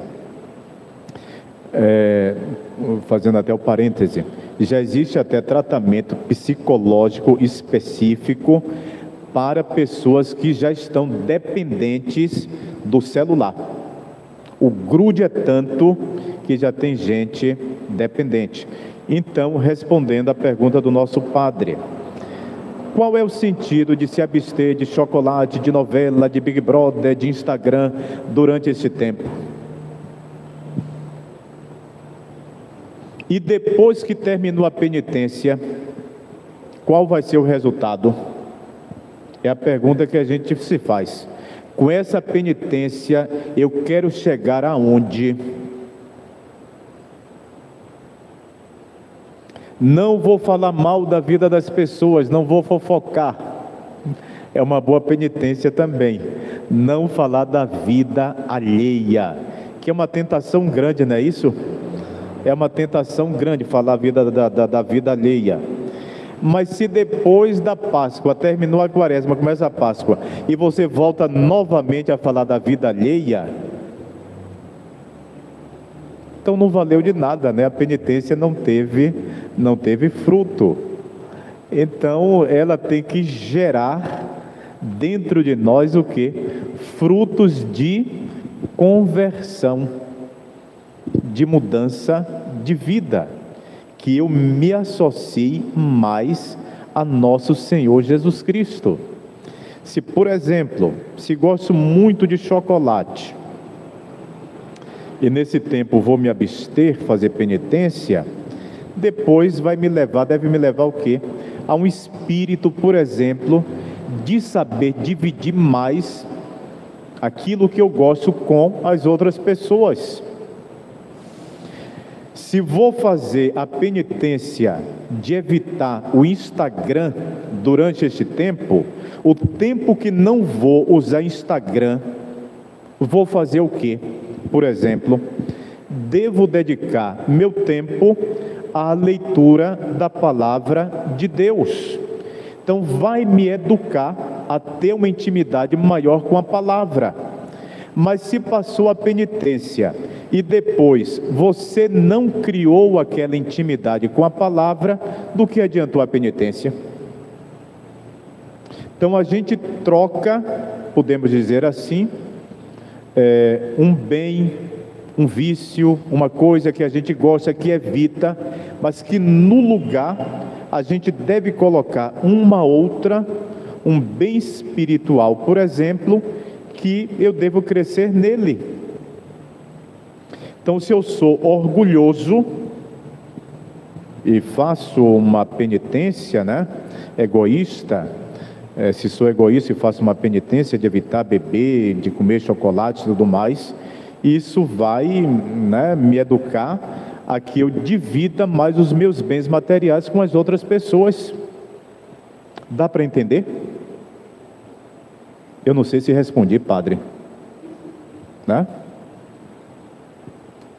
Fazendo até o parêntese, já existe até tratamento psicológico específico para pessoas que já estão dependentes do celular. O grude é tanto que já tem gente dependente. Então, respondendo à pergunta do nosso padre, qual é o sentido de se abster de chocolate, de novela, de Big Brother, de Instagram durante esse tempo? E depois que terminou a penitência, qual vai ser o resultado? É a pergunta que a gente se faz. Com essa penitência, eu quero chegar aonde? Não vou falar mal da vida das pessoas, não vou fofocar. É uma boa penitência também. Não falar da vida alheia, que é uma tentação grande, não é isso? É uma tentação grande falar da vida alheia. Mas se depois da Páscoa, terminou a quaresma, começa a Páscoa, e você volta novamente a falar da vida alheia, Então não valeu de nada, né? A penitência não teve fruto. Então ela tem que gerar dentro de nós o quê? Frutos de conversão, de mudança de vida, que eu me associe mais a nosso Senhor Jesus Cristo. Se, por exemplo, se gosto muito de chocolate, e nesse tempo vou me abster, fazer penitência, depois deve me levar o quê? A um espírito, por exemplo, de saber dividir mais aquilo que eu gosto com as outras pessoas. Se vou fazer a penitência de evitar o Instagram durante este tempo, o tempo que não vou usar Instagram, vou fazer o quê? Por exemplo, devo dedicar meu tempo à leitura da palavra de Deus. Então vai me educar a ter uma intimidade maior com a palavra. Mas se passou a penitência e depois você não criou aquela intimidade com a palavra, do que adiantou a penitência? Então a gente troca, podemos dizer assim, um bem, um vício, uma coisa que a gente gosta, que evita, mas que no lugar a gente deve colocar uma outra, um bem espiritual, por exemplo, que eu devo crescer nele. Então, se eu sou orgulhoso e faço uma penitência, né, egoísta, se sou egoísta e faço uma penitência de evitar beber, de comer chocolate e tudo mais, isso vai, né, me educar a que eu divida mais os meus bens materiais com as outras pessoas. Dá para entender? Eu não sei se respondi, padre, né?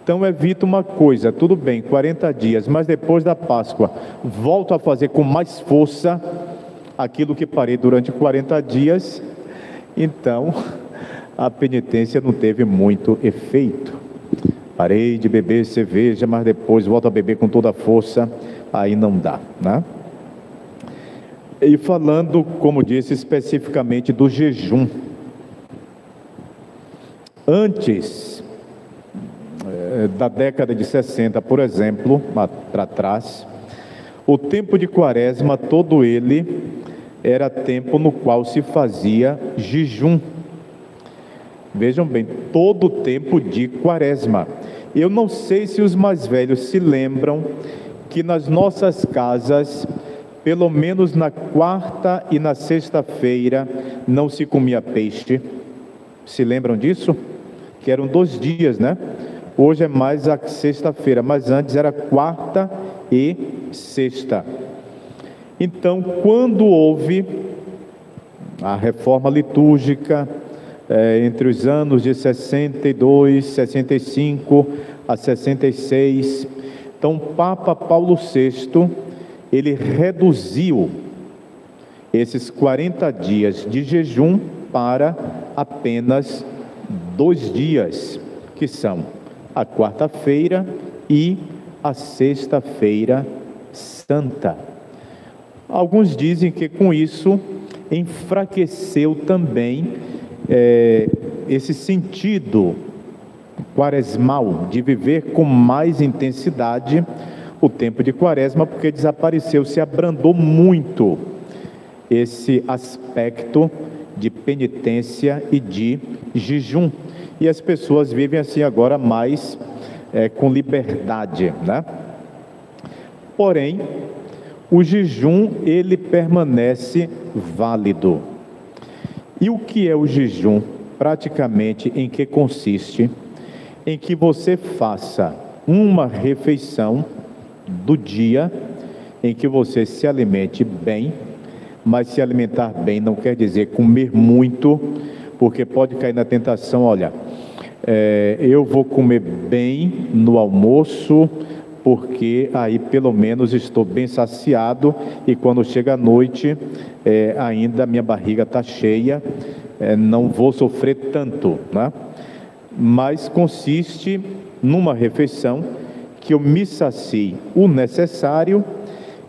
Então evita uma coisa, tudo bem, 40 dias, mas depois da Páscoa, volto a fazer com mais força aquilo que parei durante 40 dias, então a penitência não teve muito efeito. Parei de beber cerveja, mas depois volto a beber com toda a força, aí não dá, né? E falando, como disse, especificamente do jejum. Antes da década de 60, por exemplo, para trás, o tempo de Quaresma, todo ele era tempo no qual se fazia jejum. Vejam bem, todo o tempo de Quaresma. Eu não sei se os mais velhos se lembram que nas nossas casas, pelo menos na quarta e na sexta-feira, não se comia peixe. Se lembram disso? Que eram 2 dias, né? Hoje é mais a sexta-feira, mas antes era quarta e sexta. Então, quando houve a reforma litúrgica, entre os anos de 62, 65 a 66, então Papa Paulo VI, ele reduziu esses 40 dias de jejum para apenas 2 dias, que são a quarta-feira e a sexta-feira santa. Alguns dizem que com isso enfraqueceu também esse sentido quaresmal de viver com mais intensidade o tempo de Quaresma, porque desapareceu, se abrandou muito esse aspecto de penitência e de jejum, e as pessoas vivem assim agora mais com liberdade, né? Porém, o jejum, ele permanece válido. E o que é o jejum? Praticamente, em que consiste? Em que você faça uma refeição do dia, em que você se alimente bem, mas se alimentar bem não quer dizer comer muito, porque pode cair na tentação, olha, eu vou comer bem no almoço, porque aí pelo menos estou bem saciado, e quando chega a noite, ainda minha barriga está cheia, não vou sofrer tanto, né? Mas consiste numa refeição, que eu me sacie o necessário,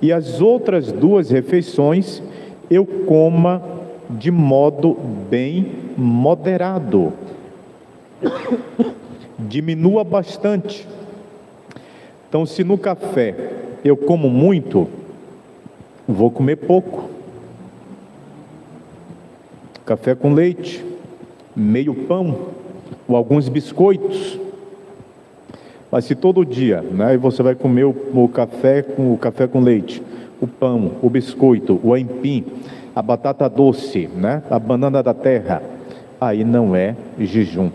e as outras 2 refeições eu coma de modo bem moderado. Diminua bastante. Então, se no café eu como muito, vou comer pouco. Café com leite, meio pão, ou alguns biscoitos. Mas se todo dia, né, você vai comer o café com leite, o pão, o biscoito, o aipim, a batata doce, né, a banana da terra, aí não é jejum.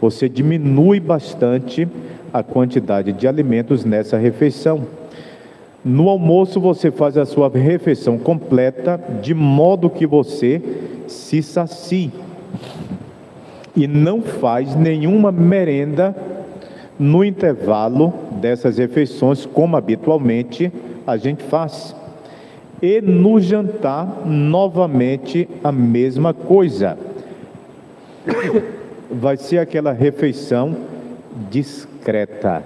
Você diminui bastante a quantidade de alimentos nessa refeição. No almoço você faz a sua refeição completa, de modo que você se sacie. E não faz nenhuma merenda no intervalo dessas refeições, como habitualmente a gente faz. E no jantar, novamente, a mesma coisa. Vai ser aquela refeição discreta.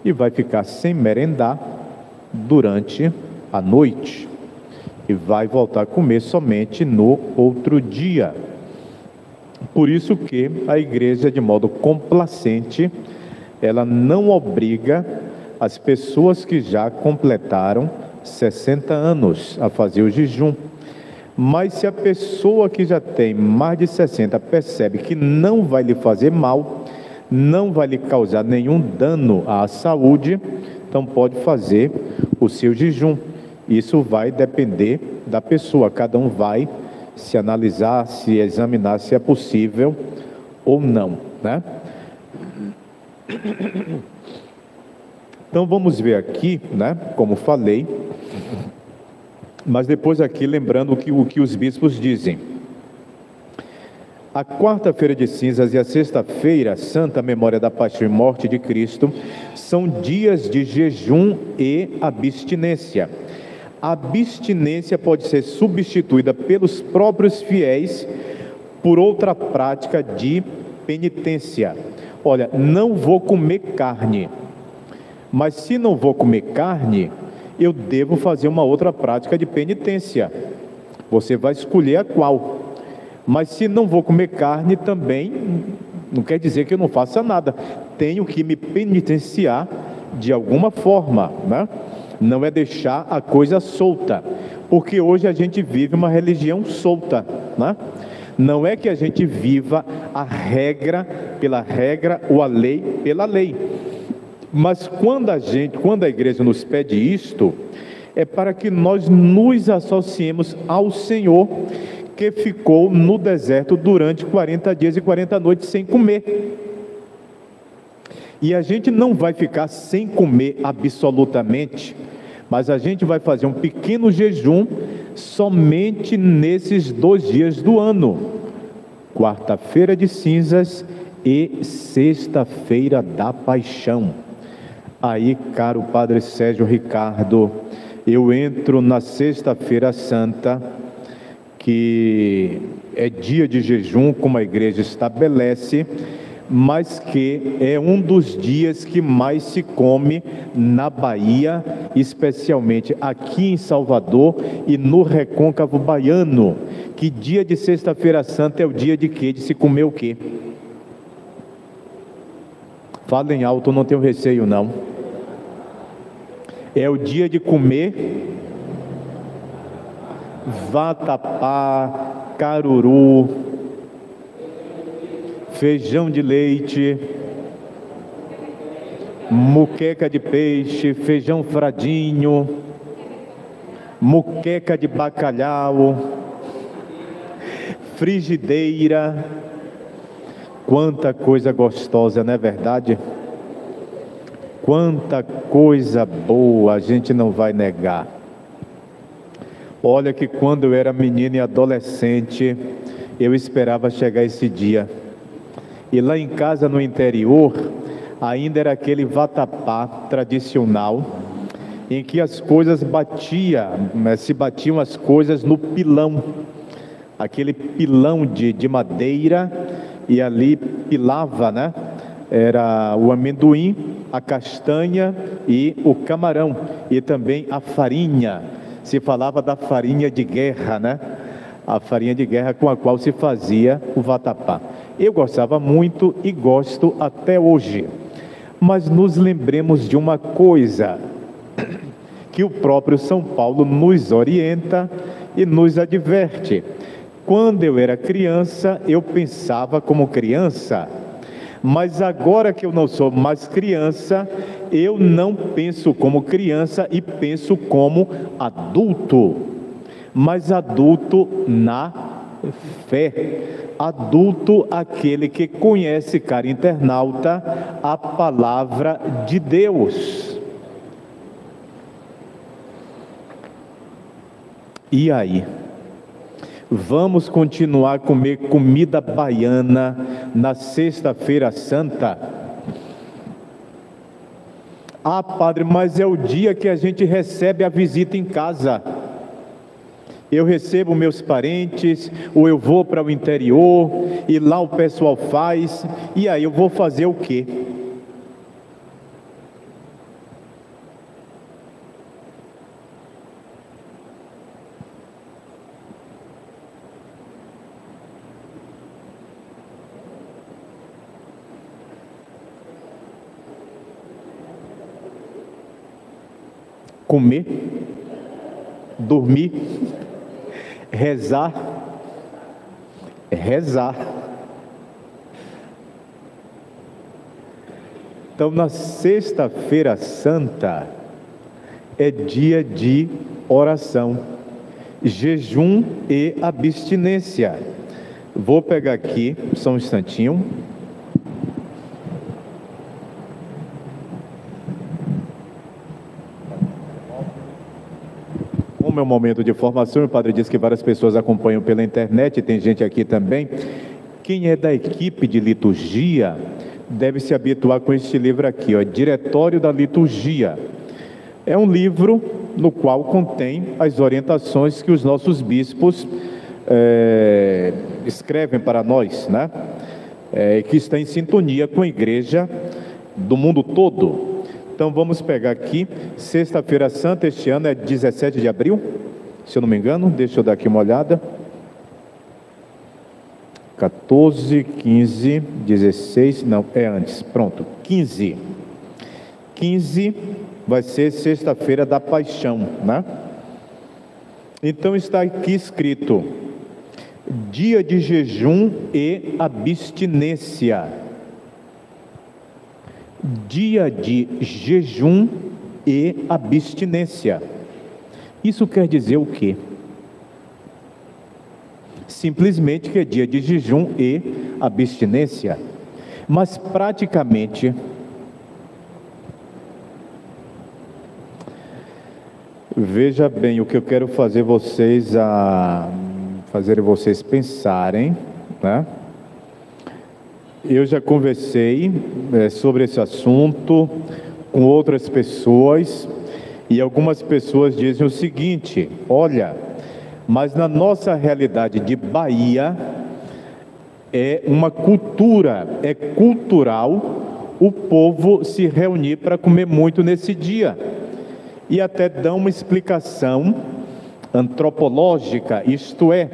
E vai ficar sem merendar durante a noite. E vai voltar a comer somente no outro dia. Por isso que a igreja, de modo complacente, ela não obriga as pessoas que já completaram 60 anos a fazer o jejum. Mas se a pessoa que já tem mais de 60 percebe que não vai lhe fazer mal, não vai lhe causar nenhum dano à saúde, então pode fazer o seu jejum. Isso vai depender da pessoa, cada um vai se analisar, se examinar se é possível ou não, né? Então vamos ver aqui, né, como falei, mas depois aqui lembrando o que os bispos dizem. A quarta-feira de cinzas e a sexta-feira, Santa Memória da Paixão e Morte de Cristo, são dias de jejum e abstinência. A abstinência pode ser substituída pelos próprios fiéis por outra prática de penitência. Olha, não vou comer carne, mas se não vou comer carne, eu devo fazer uma outra prática de penitência. Você vai escolher a qual. Mas se não vou comer carne também, não quer dizer que eu não faça nada. Tenho que me penitenciar de alguma forma, né? Não é deixar a coisa solta, porque hoje a gente vive uma religião solta, né? Não é que a gente viva a regra pela regra ou a lei pela lei. Mas quando a igreja nos pede isto, é para que nós nos associemos ao Senhor, que ficou no deserto durante 40 dias e 40 noites sem comer. E a gente não vai ficar sem comer absolutamente, mas a gente vai fazer um pequeno jejum somente nesses 2 dias do ano, quarta-feira de cinzas e sexta-feira da paixão. Aí, caro Padre Sérgio Ricardo, eu entro na sexta-feira santa, que é dia de jejum, como a igreja estabelece, mas que é um dos dias que mais se come na Bahia, especialmente aqui em Salvador e no Recôncavo Baiano. Que dia de sexta-feira santa é o dia de quê? De se comer o quê? Falem alto, não tenho receio não. É o dia de comer vatapá, caruru, feijão de leite, muqueca de peixe, feijão fradinho, muqueca de bacalhau, frigideira. Quanta coisa gostosa, não é verdade? Quanta coisa boa, a gente não vai negar. Olha que quando eu era menino e adolescente, eu esperava chegar esse dia. E lá em casa, no interior, ainda era aquele vatapá tradicional, em que as coisas se batiam as coisas no pilão. Aquele pilão de madeira, e ali pilava, né? Era o amendoim, a castanha e o camarão, e também a farinha. Se falava da farinha de guerra, né? A farinha de guerra com a qual se fazia o vatapá. Eu gostava muito e gosto até hoje. Mas nos lembremos de uma coisa que o próprio São Paulo nos orienta e nos adverte. Quando eu era criança, eu pensava como criança, mas agora que eu não sou mais criança, eu não penso como criança e penso como adulto, mas adulto na fé, adulto aquele que conhece, caro internauta, a palavra de Deus. E aí? Vamos continuar a comer comida baiana na Sexta-feira Santa? Ah, padre, mas é o dia que a gente recebe a visita em casa. Eu recebo meus parentes, ou eu vou para o interior, e lá o pessoal faz, e aí eu vou fazer o quê? Comer, dormir, rezar. Então, na Sexta-feira Santa é dia de oração, jejum e abstinência. Vou pegar aqui, só um instantinho. Como é um momento de formação, o padre disse que várias pessoas acompanham pela internet, tem gente aqui também. Quem é da equipe de liturgia deve se habituar com este livro aqui, ó, Diretório da Liturgia. É um livro no qual contém as orientações que os nossos bispos escrevem para nós, né? Que está em sintonia com a igreja do mundo todo. Então vamos pegar aqui, Sexta-feira Santa, este ano é 17 de abril, se eu não me engano, deixa eu dar aqui uma olhada. 14, 15, 16, não, é antes, pronto, 15. 15 vai ser Sexta-feira da Paixão, né? Então está aqui escrito, dia de jejum e abstinência. Dia de jejum e abstinência. Isso quer dizer o quê? Simplesmente que é dia de jejum e abstinência. Mas praticamente, veja bem o que eu quero fazer vocês pensarem, né? Eu já conversei sobre esse assunto com outras pessoas e algumas pessoas dizem o seguinte: olha, mas na nossa realidade de Bahia é uma cultura, é cultural o povo se reunir para comer muito nesse dia, e até dão uma explicação antropológica, isto é,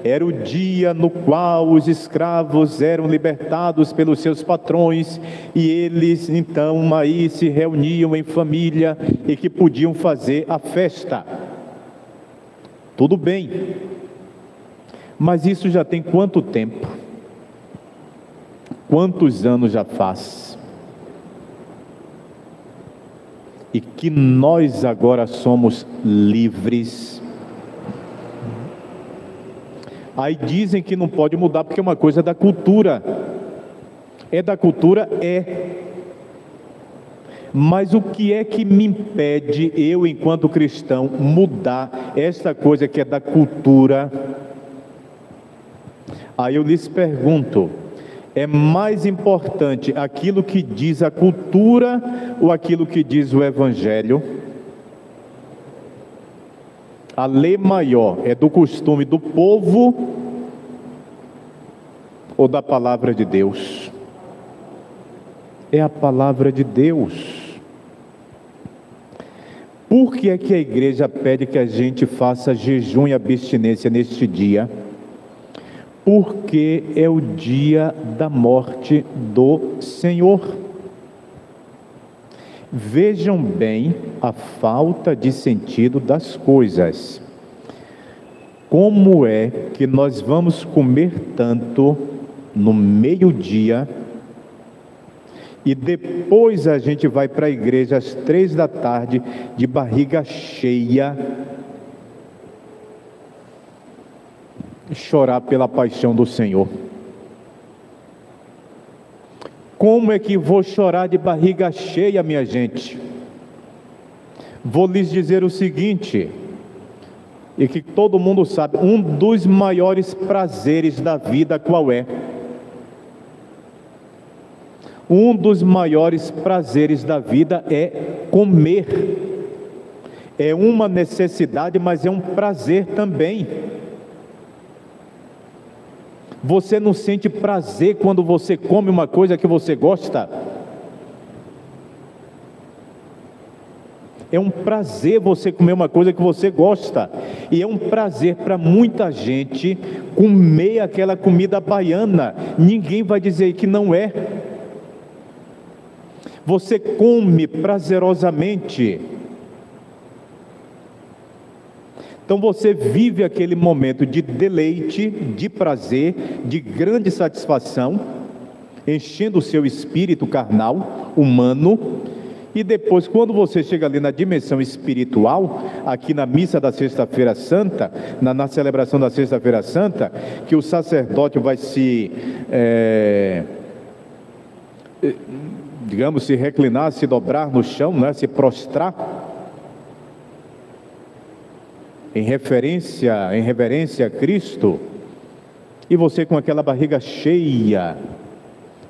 era o dia no qual os escravos eram libertados pelos seus patrões, e eles então aí se reuniam em família e que podiam fazer a festa. Tudo bem, mas isso já tem quanto tempo? Quantos anos já faz? E que nós agora somos livres. Aí dizem que não pode mudar porque é uma coisa da cultura. É da cultura? É. Mas o que é que me impede, eu enquanto cristão, mudar esta coisa que é da cultura? Aí eu lhes pergunto, é mais importante aquilo que diz a cultura ou aquilo que diz o Evangelho? A lei maior é do costume do povo ou da palavra de Deus? é a palavra de Deus. Por que é que a igreja pede que a gente faça jejum e abstinência neste dia? Porque é o dia da morte do Senhor. Vejam bem a falta de sentido das coisas. Como é que nós vamos comer tanto no meio-dia e depois a gente vai para a igreja às 3 da tarde de barriga cheia, chorar pela paixão do Senhor? Como é que vou chorar de barriga cheia, minha gente? Vou lhes dizer o seguinte, e que todo mundo sabe, um dos maiores prazeres da vida qual é? Um dos maiores prazeres da vida é comer. É uma necessidade, mas é um prazer também. Você não sente prazer quando você come uma coisa que você gosta? É um prazer você comer uma coisa que você gosta. E é um prazer para muita gente comer aquela comida baiana. Ninguém vai dizer que não é. Você come prazerosamente. Então você vive aquele momento de deleite, de prazer, de grande satisfação, enchendo o seu espírito carnal, humano. E depois, quando você chega ali na dimensão espiritual, aqui na missa da Sexta-feira Santa, na celebração da Sexta-feira Santa, que o sacerdote vai se reclinar, se dobrar no chão, né? Se prostrar, em reverência a Cristo, e você com aquela barriga cheia,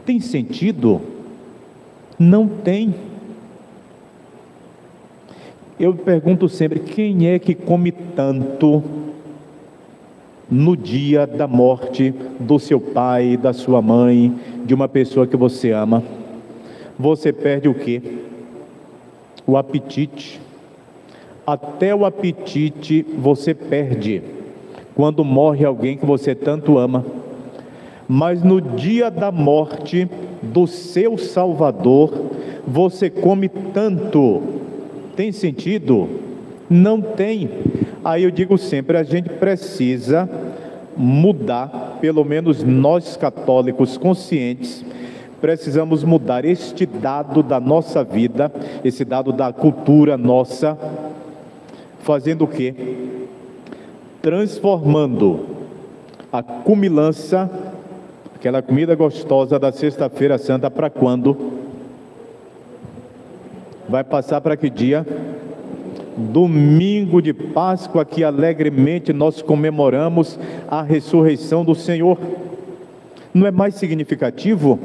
tem sentido? Não tem. Eu pergunto sempre, quem é que come tanto no dia da morte do seu pai, da sua mãe, de uma pessoa que você ama? Você perde o quê? O apetite. Até o apetite você perde quando morre alguém que você tanto ama. Mas no dia da morte do seu Salvador, você come tanto. Tem sentido? Não tem. Aí eu digo sempre, a gente precisa mudar, pelo menos nós católicos conscientes, precisamos mudar este dado da nossa vida, esse dado da cultura nossa, fazendo o quê? Transformando a cumilança, aquela comida gostosa da Sexta-feira Santa, para quando? Vai passar para que dia? Domingo de Páscoa, que alegremente nós comemoramos a ressurreição do Senhor. Não é mais significativo?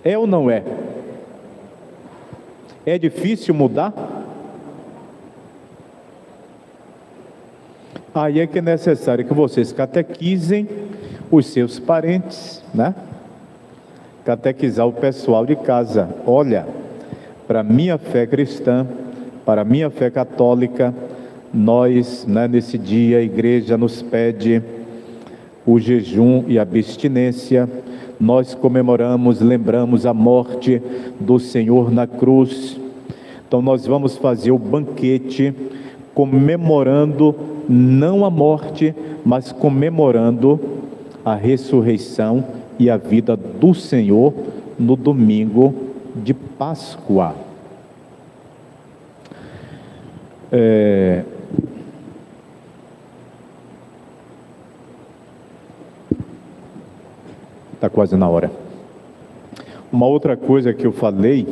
É ou não é? É difícil mudar? Aí é que é necessário que vocês catequizem os seus parentes, né? Catequizar o pessoal de casa. Olha, para a minha fé cristã, para a minha fé católica, nós, né, nesse dia, a igreja nos pede o jejum e a abstinência. Nós comemoramos, lembramos a morte do Senhor na cruz. Então nós vamos fazer o banquete comemorando não a morte, mas comemorando a ressurreição e a vida do Senhor no domingo de Páscoa. Está quase na hora. Uma outra coisa que eu falei,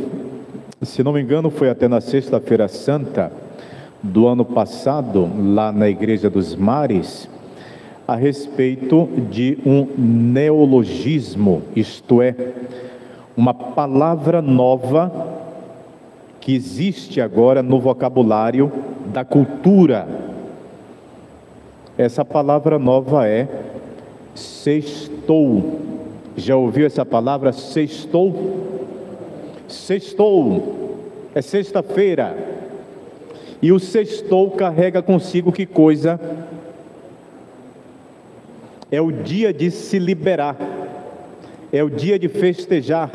se não me engano, foi até na Sexta-feira Santa do ano passado, lá na Igreja dos Mares, a respeito de um neologismo, isto é, uma palavra nova que existe agora no vocabulário da cultura. Essa palavra nova é sextou. Já ouviu essa palavra sextou? Sextou, é sexta-feira. E o sextou carrega consigo que coisa? É o dia de se liberar, é o dia de festejar,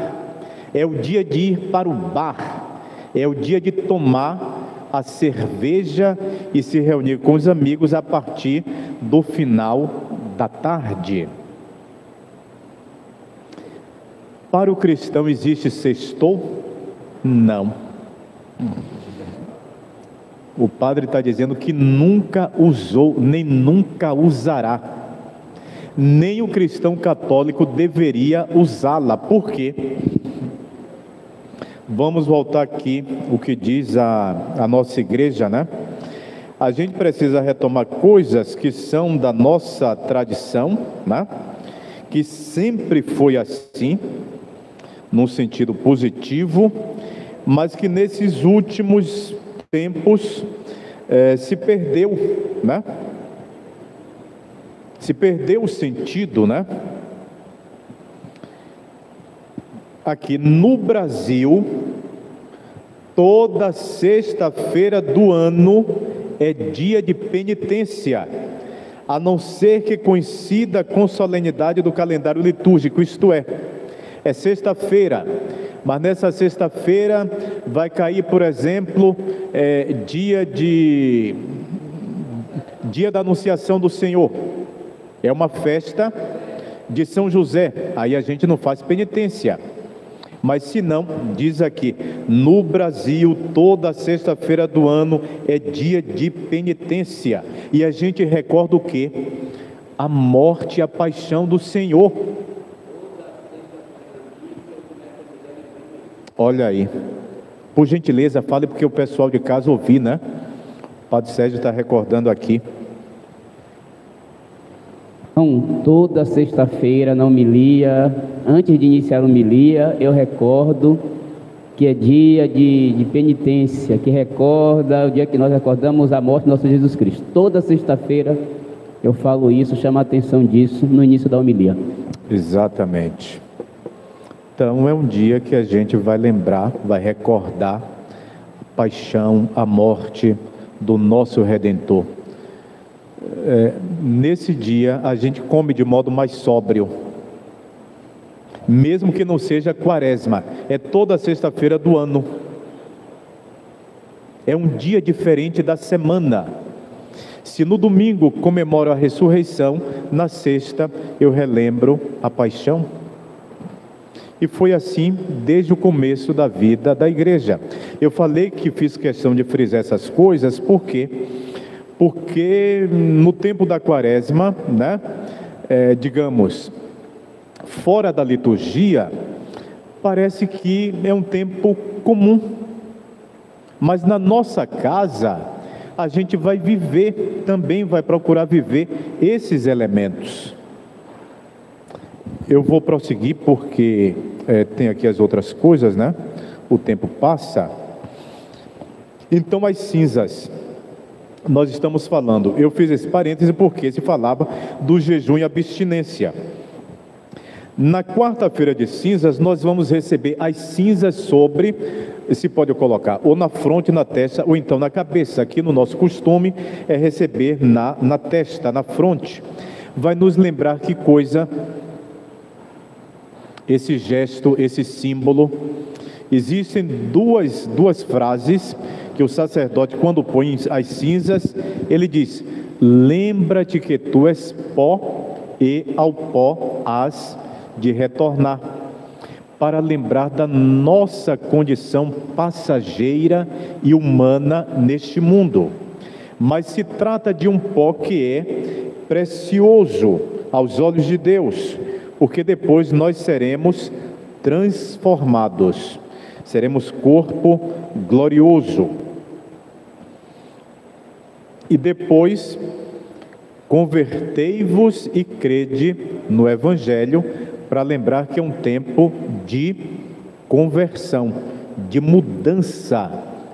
é o dia de ir para o bar, é o dia de tomar a cerveja e se reunir com os amigos a partir do final da tarde. Para o cristão existe sextou? Não. O padre está dizendo que nunca usou, nem nunca usará. Nem o cristão católico deveria usá-la. Por quê? Vamos voltar aqui o que diz a nossa igreja, né? A gente precisa retomar coisas que são da nossa tradição, né? Que sempre foi assim, num sentido positivo, mas que nesses últimos tempos se perdeu, né? Se perdeu o sentido, né? Aqui no Brasil, toda sexta-feira do ano é dia de penitência, a não ser que coincida com solenidade do calendário litúrgico, isto é sexta-feira, mas nessa sexta-feira vai cair, por exemplo, dia da Anunciação do Senhor, é uma festa de São José, aí a gente não faz penitência. Mas se não, diz aqui, no Brasil, toda sexta-feira do ano é dia de penitência. E a gente recorda o quê? A morte e a paixão do Senhor. Olha aí. Por gentileza, fale porque o pessoal de casa ouvir, né? O Padre Sérgio está recordando aqui. Então, toda sexta-feira na homilia, antes de iniciar a homilia, eu recordo que é dia de penitência, que recorda o dia que nós recordamos a morte do nosso Jesus Cristo. Toda sexta-feira eu falo isso, chamo a atenção disso no início da homilia. Exatamente. Então é um dia que a gente vai lembrar, vai recordar a paixão, a morte do nosso Redentor. Nesse dia a gente come de modo mais sóbrio, mesmo que não seja quaresma, é toda sexta-feira do ano, é um dia diferente da semana. Se no domingo comemoro a ressurreição, na sexta eu relembro a paixão. E foi assim desde o começo da vida da igreja. Eu falei que fiz questão de frisar essas coisas, porque no tempo da quaresma, né, digamos, fora da liturgia, parece que é um tempo comum, mas na nossa casa, a gente vai viver, também vai procurar viver esses elementos. Eu vou prosseguir porque tem aqui as outras coisas, né? O tempo passa. Então, as cinzas. Nós estamos falando, eu fiz esse parêntese porque se falava do jejum e abstinência. Na quarta-feira de cinzas, nós vamos receber as cinzas sobre, se pode colocar, ou na fronte, na testa, ou então na cabeça. Aqui no nosso costume é receber na testa, na fronte. Vai nos lembrar que coisa, esse gesto, esse símbolo. Existem duas frases que o sacerdote, quando põe as cinzas, ele diz: lembra-te que tu és pó e ao pó hás de retornar, para lembrar da nossa condição passageira e humana neste mundo. Mas se trata de um pó que é precioso aos olhos de Deus, porque depois nós seremos transformados, seremos corpo glorioso. E depois, convertei-vos e crede no Evangelho, para lembrar que é um tempo de conversão, de mudança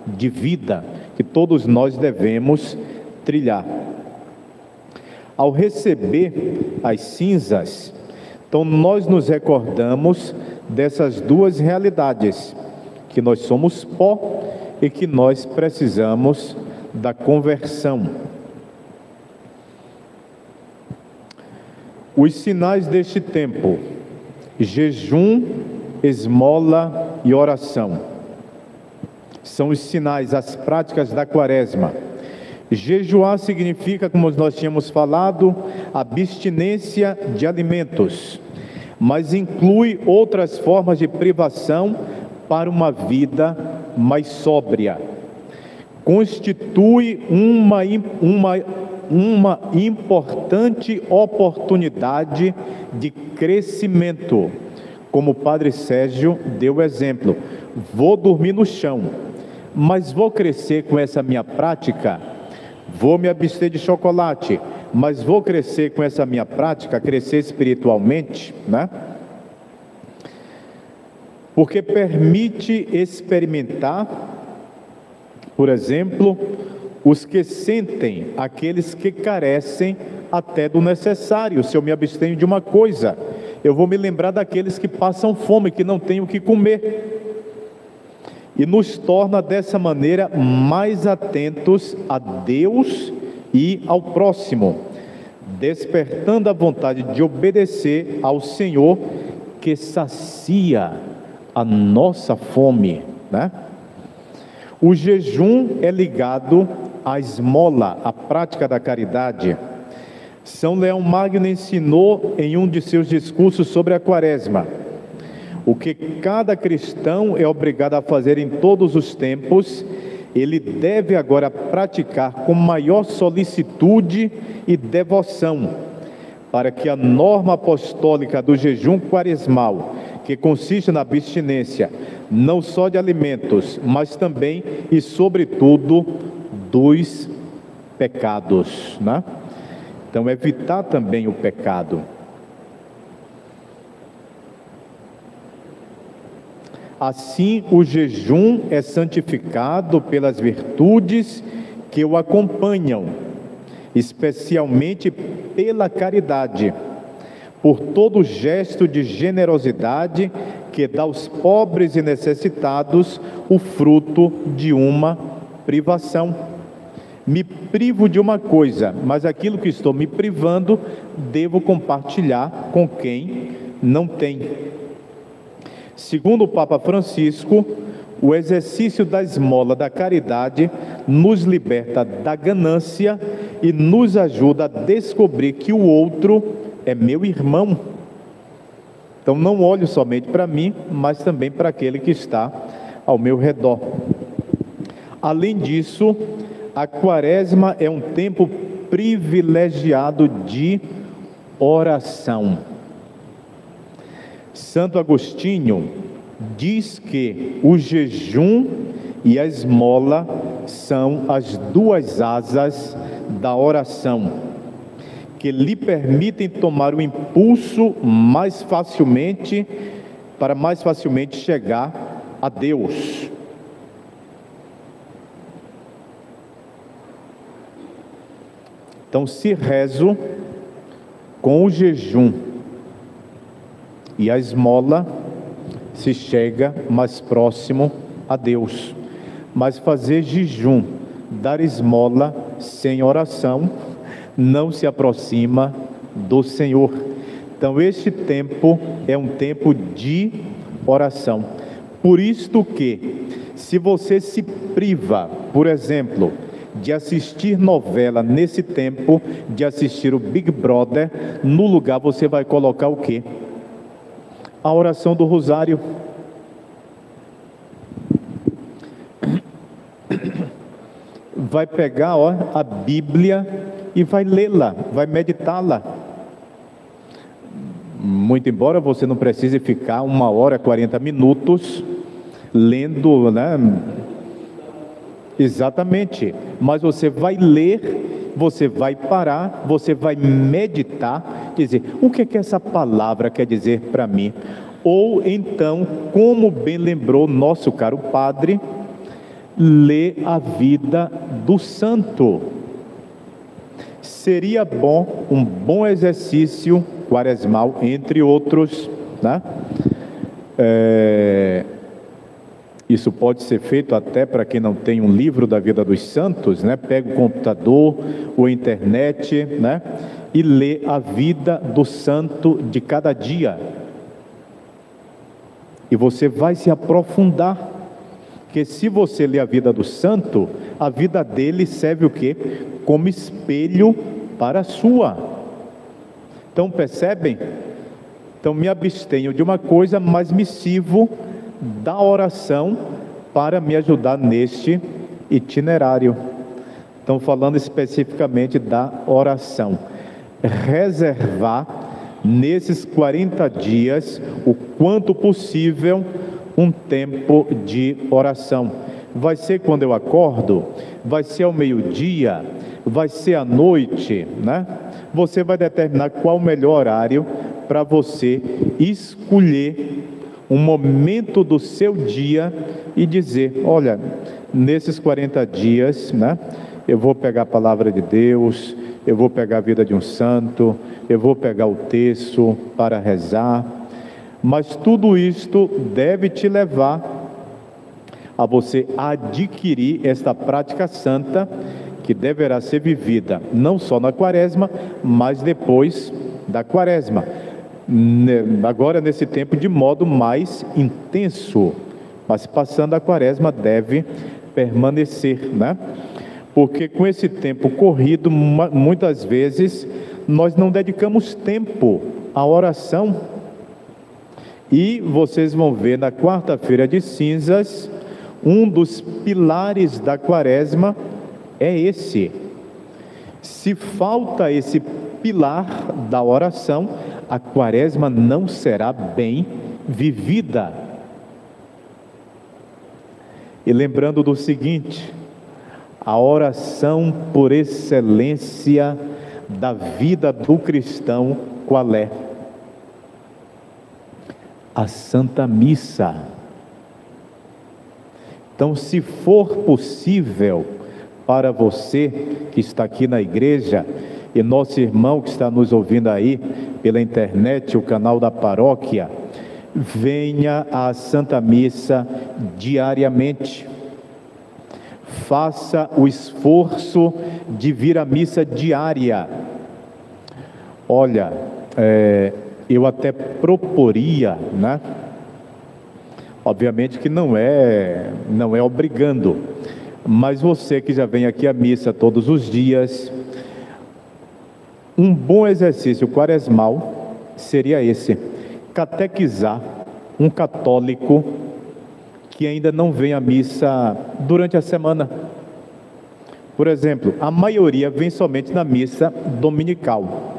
de vida, que todos nós devemos trilhar. Ao receber as cinzas, então nós nos recordamos dessas duas realidades, que nós somos pó e que nós precisamos da conversão. Os sinais deste tempo: jejum, esmola e oração. São os sinais, as práticas da quaresma. Jejuar significa, como nós tínhamos falado, abstinência de alimentos, mas inclui outras formas de privação para uma vida mais sóbria. Constitui uma importante oportunidade de crescimento. Como o Padre Sérgio deu exemplo: vou dormir no chão, mas vou crescer com essa minha prática. Vou me abster de chocolate, mas vou crescer com essa minha prática, crescer espiritualmente, né? Porque permite experimentar, por exemplo, os que sentem, aqueles que carecem até do necessário. Se eu me abstenho de uma coisa, eu vou me lembrar daqueles que passam fome, que não têm o que comer. E nos torna dessa maneira mais atentos a Deus e ao próximo, despertando a vontade de obedecer ao Senhor, que sacia a nossa fome, né? O jejum é ligado à esmola, à prática da caridade. São Leão Magno ensinou em um de seus discursos sobre a quaresma: o que cada cristão é obrigado a fazer em todos os tempos, ele deve agora praticar com maior solicitude e devoção, para que a norma apostólica do jejum quaresmal, que consiste na abstinência, não só de alimentos, mas também e sobretudo dos pecados, né? Então, evitar também o pecado. Assim, o jejum é santificado pelas virtudes que o acompanham, especialmente pela caridade, por todo gesto de generosidade que dá aos pobres e necessitados o fruto de uma privação. Me privo de uma coisa, mas aquilo que estou me privando, devo compartilhar com quem não tem. Segundo o Papa Francisco, o exercício da esmola da caridade nos liberta da ganância e nos ajuda a descobrir que o outro é meu irmão. Então não olho somente para mim, mas também para aquele que está ao meu redor. Além disso, a quaresma é um tempo privilegiado de oração. Santo Agostinho diz que o jejum e a esmola são as duas asas da oração, que lhe permitem tomar o impulso mais facilmente, para mais facilmente chegar a Deus. Então, se rezo com o jejum e a esmola, se chega mais próximo a Deus. Mas fazer jejum, dar esmola sem oração, não se aproxima do Senhor. Então este tempo é um tempo de oração. Por isto que, se você se priva, por exemplo, de assistir novela nesse tempo, de assistir o Big Brother, no lugar você vai colocar o quê? A oração do rosário. Vai pegar, a Bíblia e vai lê-la, vai meditá-la. Muito embora você não precise ficar 1h, 40 minutos lendo, né? Exatamente. Mas você vai ler, você vai parar, você vai meditar, dizer, o que é que essa palavra quer dizer para mim? Ou então, como bem lembrou nosso caro padre, ler a vida do santo. Seria bom, um bom exercício quaresmal, entre outros, né? Isso pode ser feito até para quem não tem um livro da vida dos santos, né? Pega o computador ou a internet, né? E lê a vida do santo de cada dia. E você vai se aprofundar. Porque se você lê a vida do santo, a vida dele serve o quê? Como espelho para a sua. Então percebem? Então me abstenho de uma coisa, mas me sirvo da oração para me ajudar neste itinerário. Então falando especificamente da oração. Reservar nesses 40 dias, o quanto possível, um tempo de oração. Vai ser quando eu acordo, vai ser ao meio-dia, vai ser à noite, né? Você vai determinar qual o melhor horário para você escolher um momento do seu dia e dizer, olha, nesses 40 dias, né? Eu vou pegar a palavra de Deus, eu vou pegar a vida de um santo, eu vou pegar o texto para rezar. Mas tudo isto deve te levar a você adquirir esta prática santa que deverá ser vivida não só na quaresma, mas depois da quaresma. Agora nesse tempo de modo mais intenso, mas passando a quaresma deve permanecer, né? Porque com esse tempo corrido, muitas vezes nós não dedicamos tempo à oração. E vocês vão ver na quarta-feira de cinzas, um dos pilares da quaresma é esse. Se falta esse pilar da oração, a quaresma não será bem vivida. E lembrando do seguinte, a oração por excelência da vida do cristão, qual é? A Santa Missa. Então, se for possível para você que está aqui na igreja e nosso irmão que está nos ouvindo aí pela internet, o canal da paróquia, venha à Santa Missa diariamente. Faça o esforço de vir à missa diária. Olha, eu até proporia, né? Obviamente que não é obrigando, mas você que já vem aqui à missa todos os dias, um bom exercício quaresmal seria esse: catequizar um católico que ainda não vem à missa durante a semana. Por exemplo, a maioria vem somente na missa dominical.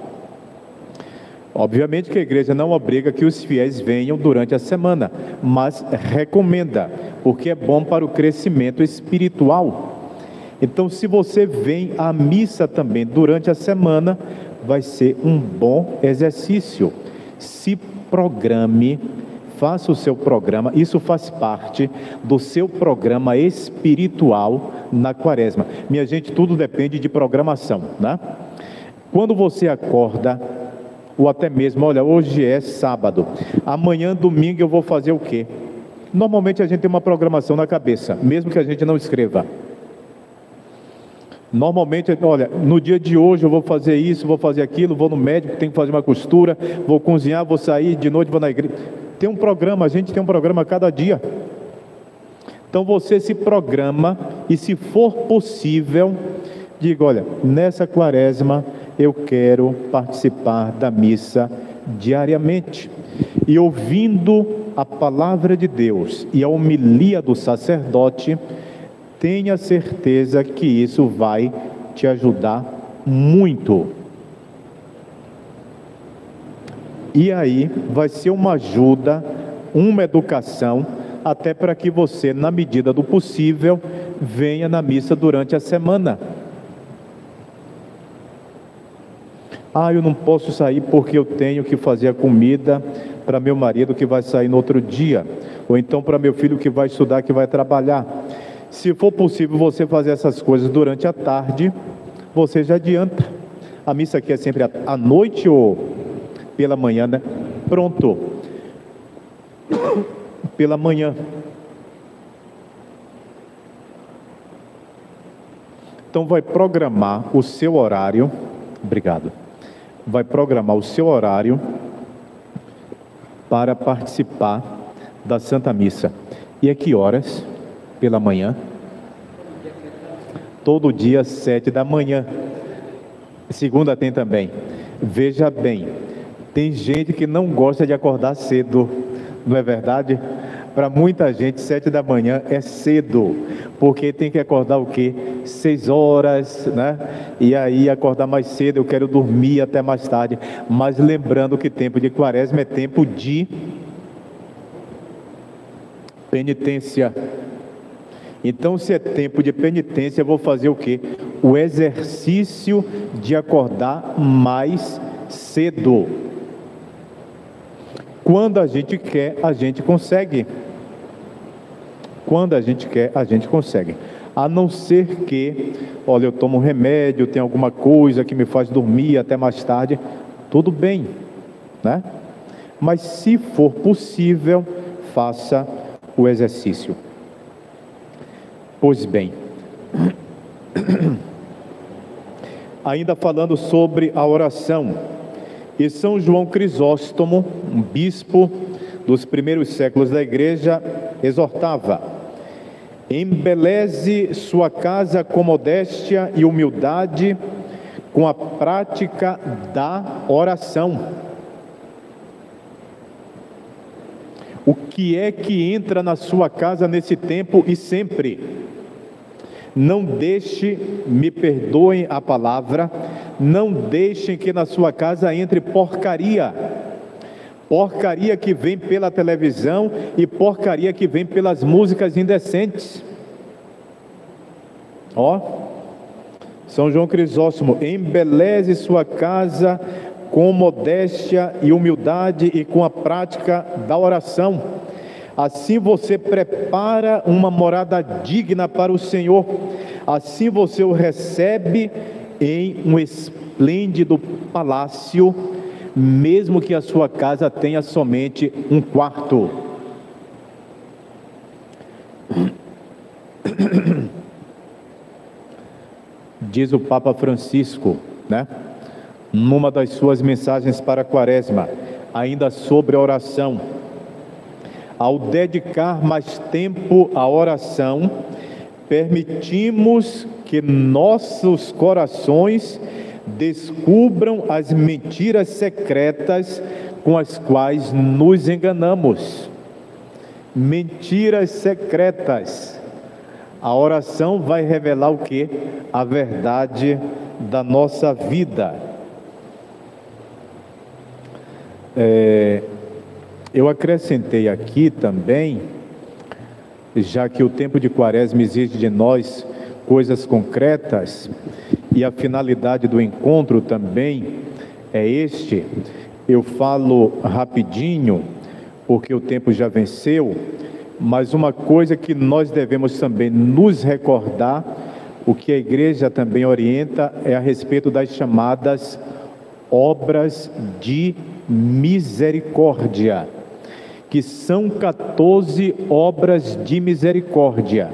Obviamente que a igreja não obriga que os fiéis venham durante a semana, mas recomenda, porque é bom para o crescimento espiritual. Então, se você vem à missa também durante a semana, vai ser um bom exercício. Se programe, faça o seu programa, isso faz parte do seu programa espiritual na quaresma. Minha gente, tudo depende de programação, né? Quando você acorda, ou até mesmo, olha, hoje é sábado, amanhã, domingo, eu vou fazer o quê? Normalmente a gente tem uma programação na cabeça, mesmo que a gente não escreva. Normalmente, olha, no dia de hoje eu vou fazer isso, vou fazer aquilo, vou no médico, tenho que fazer uma costura, vou cozinhar, vou sair, de noite vou na igreja. Tem um programa, a gente tem um programa a cada dia. Então você se programa e, se for possível, diga, olha, nessa quaresma eu quero participar da missa diariamente. E ouvindo a palavra de Deus e a homilia do sacerdote, tenha certeza que isso vai te ajudar muito. E aí vai ser uma ajuda, uma educação, até para que você, na medida do possível, venha na missa durante a semana. Eu não posso sair porque eu tenho que fazer a comida para meu marido que vai sair no outro dia, ou então para meu filho que vai estudar, que vai trabalhar. Se for possível você fazer essas coisas durante a tarde, você já adianta. A missa aqui é sempre à noite ou pela manhã, né? Pronto. Pela manhã. Então vai programar o seu horário, obrigado, vai programar o seu horário para participar da Santa Missa. E a que horas? Pela manhã? Todo dia, 7 da manhã. Segunda tem também. Veja bem, tem gente que não gosta de acordar cedo, não é verdade? Para muita gente, 7 da manhã é cedo, porque tem que acordar o quê? 6 horas, né? E aí acordar mais cedo, eu quero dormir até mais tarde. Mas lembrando que tempo de quaresma é tempo de penitência. Então, se é tempo de penitência, eu vou fazer o quê? O exercício de acordar mais cedo. Quando a gente quer, a gente consegue. Quando a gente quer, a gente consegue. A não ser que, olha, eu tomo um remédio, tem alguma coisa que me faz dormir até mais tarde, tudo bem, né? Mas se for possível, faça o exercício. Pois bem, ainda falando sobre a oração, e São João Crisóstomo, um bispo dos primeiros séculos da igreja, exortava: embeleze sua casa com modéstia e humildade, com a prática da oração. O que é que entra na sua casa nesse tempo e sempre? Não deixe, me perdoem a palavra, não deixem que na sua casa entre porcaria. Porcaria que vem pela televisão e porcaria que vem pelas músicas indecentes. Ó, São João Crisóstomo: embeleze sua casa com modéstia e humildade e com a prática da oração. Assim você prepara uma morada digna para o Senhor. Assim você o recebe em um esplêndido palácio, mesmo que a sua casa tenha somente um quarto. Diz o Papa Francisco, né? Numa das suas mensagens para a Quaresma, ainda sobre a oração: ao dedicar mais tempo à oração, permitimos que nossos corações descubram as mentiras secretas com as quais nos enganamos. Mentiras secretas. A oração vai revelar o quê? A verdade da nossa vida. Eu acrescentei aqui também, já que o tempo de quaresma exige de nós coisas concretas, e a finalidade do encontro também é este, eu falo rapidinho, porque o tempo já venceu, mas uma coisa que nós devemos também nos recordar, o que a igreja também orienta, é a respeito das chamadas obras de misericórdia, que são 14 obras de misericórdia.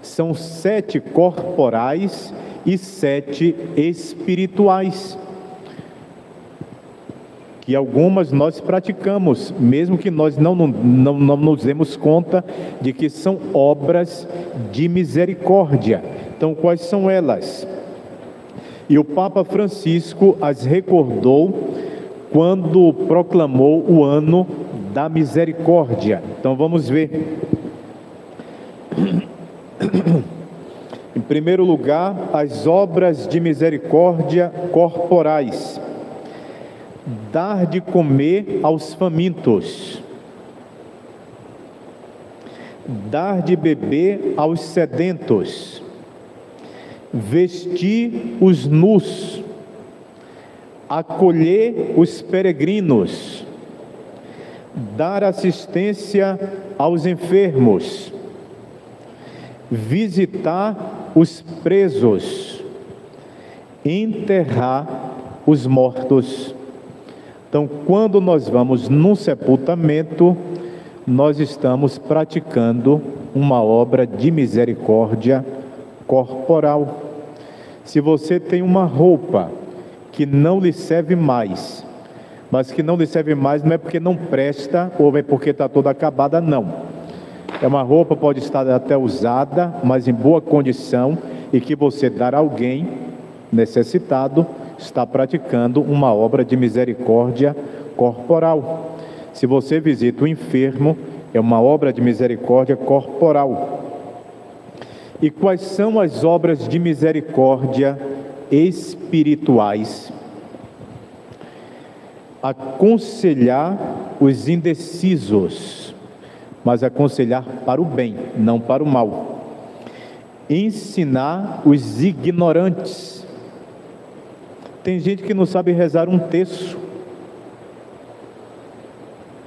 São 7 corporais e 7 espirituais, que algumas nós praticamos, mesmo que nós não nos demos conta de que são obras de misericórdia. Então, quais são elas? E o Papa Francisco as recordou quando proclamou o ano da misericórdia. Então vamos ver. Em primeiro lugar, as obras de misericórdia corporais: dar de comer aos famintos, dar de beber aos sedentos, vestir os nus, acolher os peregrinos, dar assistência aos enfermos, visitar os presos, enterrar os mortos. Então, quando nós vamos num sepultamento, nós estamos praticando uma obra de misericórdia corporal. Se você tem uma roupa que não lhe serve mais, mas que não lhe serve mais não é porque não presta ou é porque está toda acabada, não. É uma roupa, pode estar até usada, mas em boa condição, e que você dar a alguém necessitado, está praticando uma obra de misericórdia corporal. Se você visita o enfermo, é uma obra de misericórdia corporal. E quais são as obras de misericórdia espirituais? Aconselhar os indecisos, mas aconselhar para o bem, não para o mal. Ensinar os ignorantes. Tem gente que não sabe rezar um terço,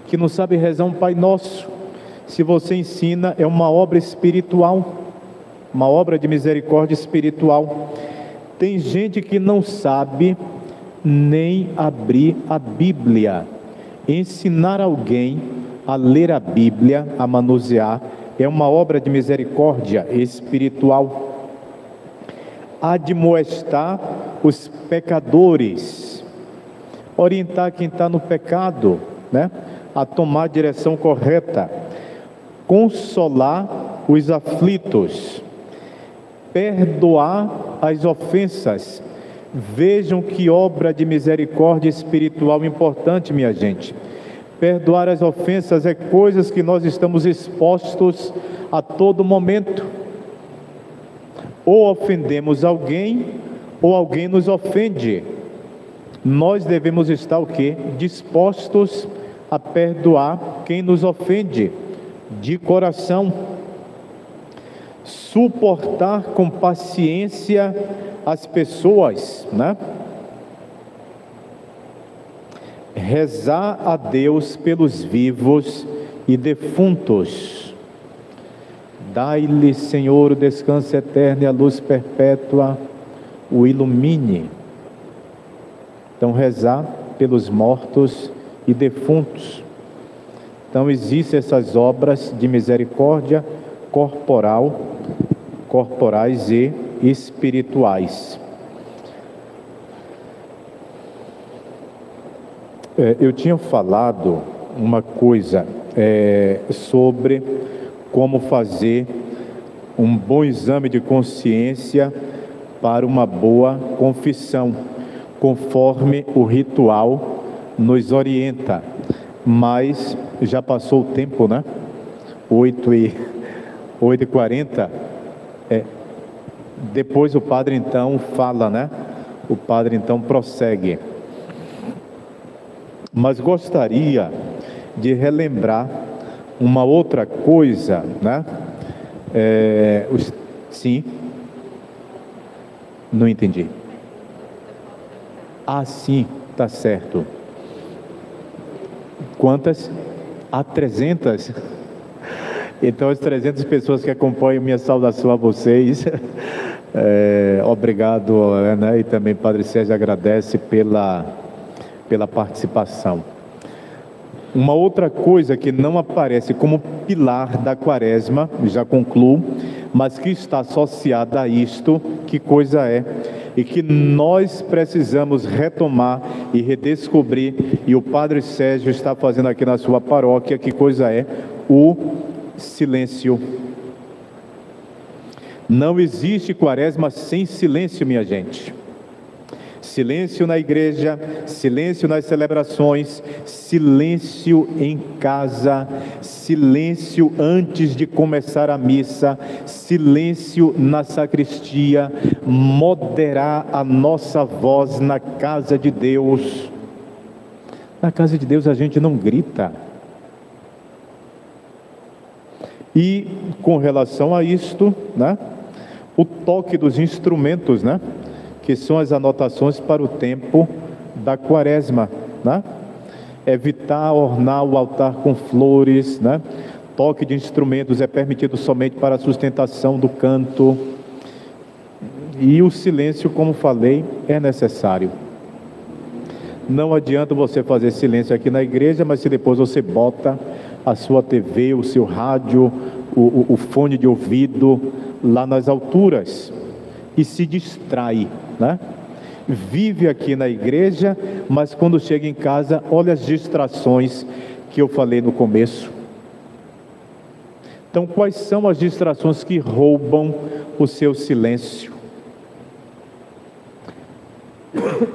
que não sabe rezar um Pai Nosso. Se você ensina, é uma obra espiritual, uma obra de misericórdia espiritual. Tem gente que não sabe nem abrir a Bíblia. Ensinar alguém a ler a Bíblia, a manusear, é uma obra de misericórdia espiritual. Admoestar os pecadores, orientar quem está no pecado, né, a tomar a direção correta. Consolar os aflitos, perdoar as ofensas. Vejam que obra de misericórdia espiritual importante, minha gente. Perdoar as ofensas é coisas que nós estamos expostos a todo momento. Ou ofendemos alguém, ou alguém nos ofende. Nós devemos estar o quê? Dispostos a perdoar quem nos ofende, de coração. Suportar com paciência as pessoas, né? Rezar a Deus pelos vivos e defuntos. Dai-lhe, Senhor, o descanso eterno e a luz perpétua o ilumine. Então, rezar pelos mortos e defuntos. Então, existem essas obras de misericórdia corporais e espirituais. Eu tinha falado uma coisa sobre como fazer um bom exame de consciência para uma boa confissão, conforme o ritual nos orienta. Mas já passou o tempo, né? 8h40. Depois o padre então fala, né? O padre então prossegue. Mas gostaria de relembrar uma outra coisa, né? Sim. Não entendi. Ah, sim, tá certo. Quantas? 300. Então, as 300 pessoas que acompanham, minha saudação a vocês. Obrigado, né? E também Padre Sérgio agradece pela participação. Uma outra coisa que não aparece como pilar da quaresma, já concluo, mas que está associada a isto, que coisa é? E que nós precisamos retomar e redescobrir, e o Padre Sérgio está fazendo aqui na sua paróquia, que coisa é? O silêncio. Não existe quaresma sem silêncio, minha gente. Silêncio na igreja, silêncio nas celebrações, silêncio em casa, silêncio antes de começar a missa, silêncio na sacristia, moderar a nossa voz na casa de Deus. Na casa de Deus a gente não grita. E com relação a isto, né, o toque dos instrumentos, né, que são as anotações para o tempo da quaresma, né? Evitar ornar o altar com flores, né? Toque de instrumentos é permitido somente para a sustentação do canto. E o silêncio, como falei, é necessário. Não adianta você fazer silêncio aqui na igreja, mas se depois você bota a sua TV, o seu rádio, o fone de ouvido lá nas alturas. e se distrai, né? Vive aqui na igreja, mas quando chega em casa, olha as distrações que eu falei no começo. Então, quais são as distrações que roubam o seu silêncio?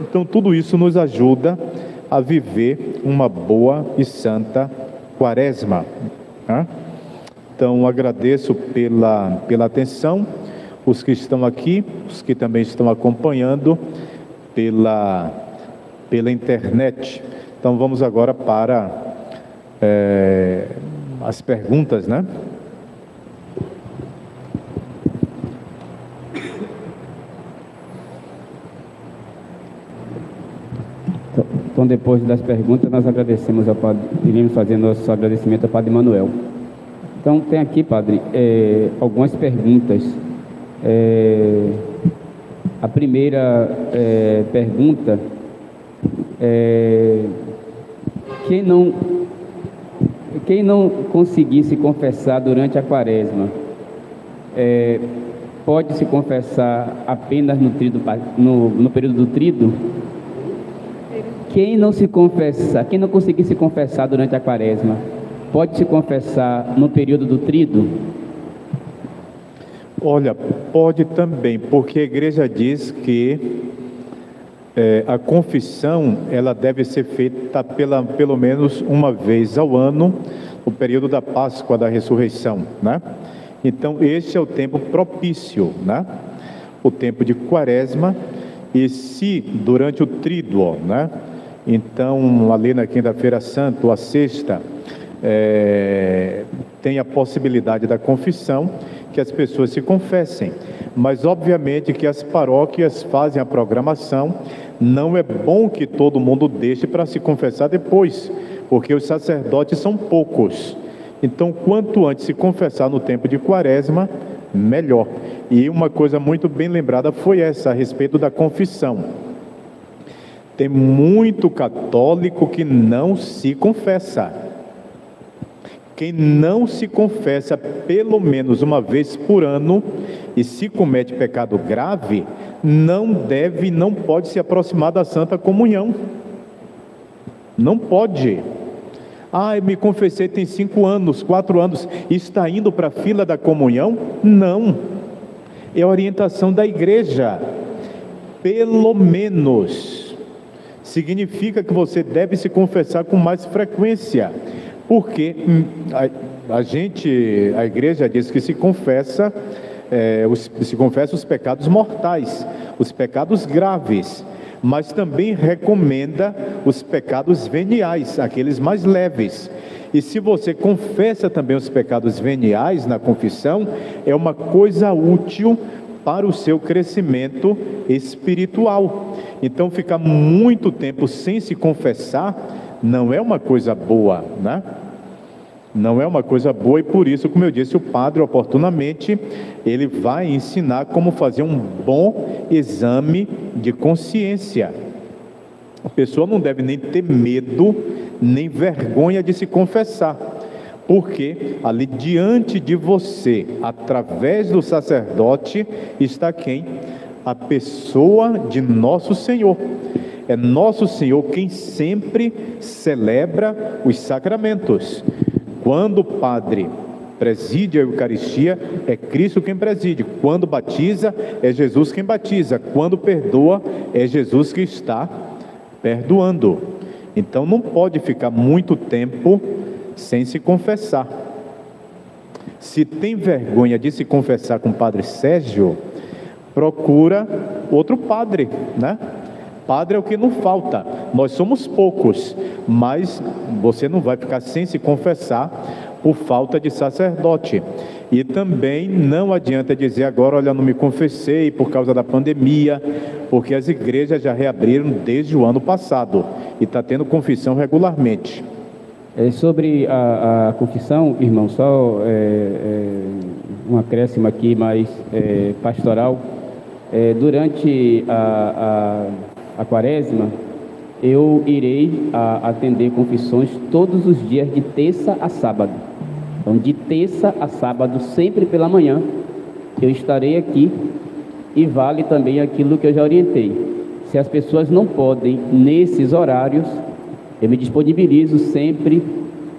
Então, tudo isso nos ajuda a viver uma boa e santa quaresma, né? Então, agradeço pela atenção, os que estão aqui, os que também estão acompanhando pela internet. Então, vamos agora para as perguntas, né? Então, depois das perguntas, nós agradecemos ao Padre, iremos fazer nosso agradecimento ao Padre Manuel. Então, tem aqui, Padre, algumas perguntas. A primeira pergunta é: quem não conseguir se confessar durante a quaresma, pode se confessar apenas no período do tríduo? Quem não conseguir se confessar durante a quaresma, pode se confessar no período do tríduo? Olha, pode também, porque a igreja diz que a confissão, ela deve ser feita pelo menos uma vez ao ano, no período da Páscoa, da ressurreição, né? Então, este é o tempo propício, né? O tempo de quaresma. E se durante o tríduo, né? Então, ali na quinta-feira santa, ou a sexta, tem a possibilidade da confissão, que as pessoas se confessem. Mas, obviamente, que as paróquias fazem a programação. Não é bom que todo mundo deixe para se confessar depois, porque os sacerdotes são poucos. Então, quanto antes se confessar no tempo de quaresma, melhor. E uma coisa muito bem lembrada foi essa, a respeito da confissão. Tem muito católico que não se confessa. Quem não se confessa pelo menos uma vez por ano e se comete pecado grave, não pode se aproximar da Santa Comunhão. Não pode. Eu me confessei tem 5 anos, 4 anos, e está indo para a fila da comunhão? Não. É a orientação da igreja. Pelo menos. Significa que você deve se confessar com mais frequência. Porque a igreja diz que se confessa os pecados mortais, os pecados graves, mas também recomenda os pecados veniais, aqueles mais leves. E se você confessa também os pecados veniais na confissão, é uma coisa útil para o seu crescimento espiritual. Então, ficar muito tempo sem se confessar não é uma coisa boa, né? Não é uma coisa boa, e por isso, como eu disse, o padre, oportunamente, ele vai ensinar como fazer um bom exame de consciência. A pessoa não deve nem ter medo, nem vergonha de se confessar, porque ali diante de você, através do sacerdote, está quem? A pessoa de Nosso Senhor. É Nosso Senhor quem sempre celebra os sacramentos. Quando o padre preside a Eucaristia, é Cristo quem preside. Quando batiza, é Jesus quem batiza. Quando perdoa, é Jesus que está perdoando. Então não pode ficar muito tempo sem se confessar. Se tem vergonha de se confessar com o Padre Sérgio, procura outro padre, né? Padre é o que não falta. Nós somos poucos, mas você não vai ficar sem se confessar por falta de sacerdote. E também não adianta dizer agora, olha, não me confessei por causa da pandemia, porque as igrejas já reabriram desde o ano passado e está tendo confissão regularmente. Sobre a confissão, irmão, só um acréscimo aqui mais pastoral. Durante a quaresma, eu irei atender confissões todos os dias, de terça a sábado. Então, de terça a sábado, sempre pela manhã, eu estarei aqui e vale também aquilo que eu já orientei. Se as pessoas não podem, nesses horários, eu me disponibilizo sempre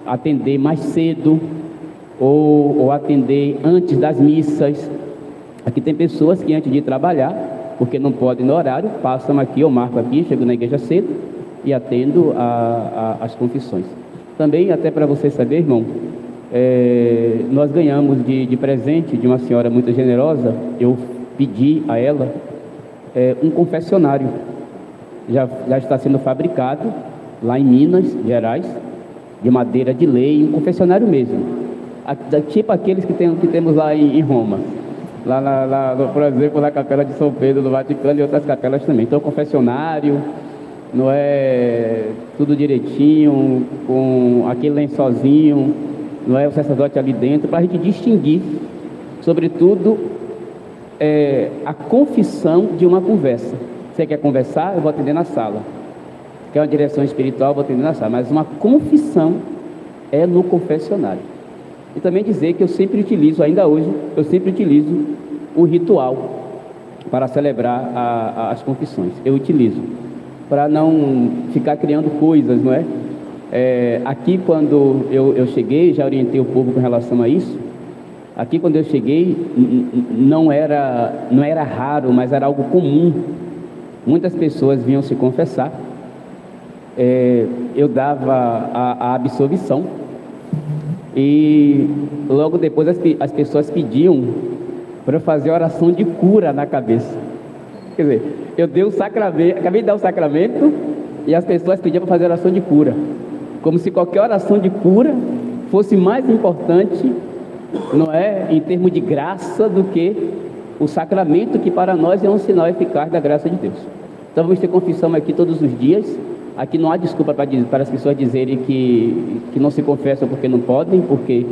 a atender mais cedo ou atender antes das missas. Aqui tem pessoas que antes de trabalhar, porque não podem no horário, passam aqui, eu marco aqui, chego na igreja cedo e atendo as confissões. Também, até para você saber, irmão, nós ganhamos de presente de uma senhora muito generosa, eu pedi a ela um confessionário. Já está sendo fabricado lá em Minas Gerais, de madeira de lei, um confessionário mesmo, tipo aqueles que temos lá em Roma. Lá, por exemplo, na Capela de São Pedro do Vaticano e outras capelas também. Então, confessionário, não é tudo direitinho, com aquele lençolzinho, não é o sacerdote ali dentro, para a gente distinguir, sobretudo, a confissão de uma conversa. Você quer conversar? Eu vou atender na sala. Quer uma direção espiritual? Eu vou atender na sala. Mas uma confissão é no confessionário. E também dizer que eu sempre utilizo, ainda hoje, o ritual para celebrar as confissões. Eu utilizo, para não ficar criando coisas, não é? Aqui, quando eu cheguei, já orientei o povo com relação a isso. Aqui, quando eu cheguei, não era raro, mas era algo comum. Muitas pessoas vinham se confessar. Eu dava a absolvição. E logo depois as pessoas pediam para eu fazer oração de cura na cabeça. Quer dizer, eu dei o sacramento, acabei de dar o sacramento e as pessoas pediam para fazer oração de cura. Como se qualquer oração de cura fosse mais importante, não é, em termos de graça, do que o sacramento, que para nós é um sinal eficaz da graça de Deus. Então vamos ter confissão aqui todos os dias. Aqui não há desculpa para as pessoas dizerem que não se confessam porque não podem, porque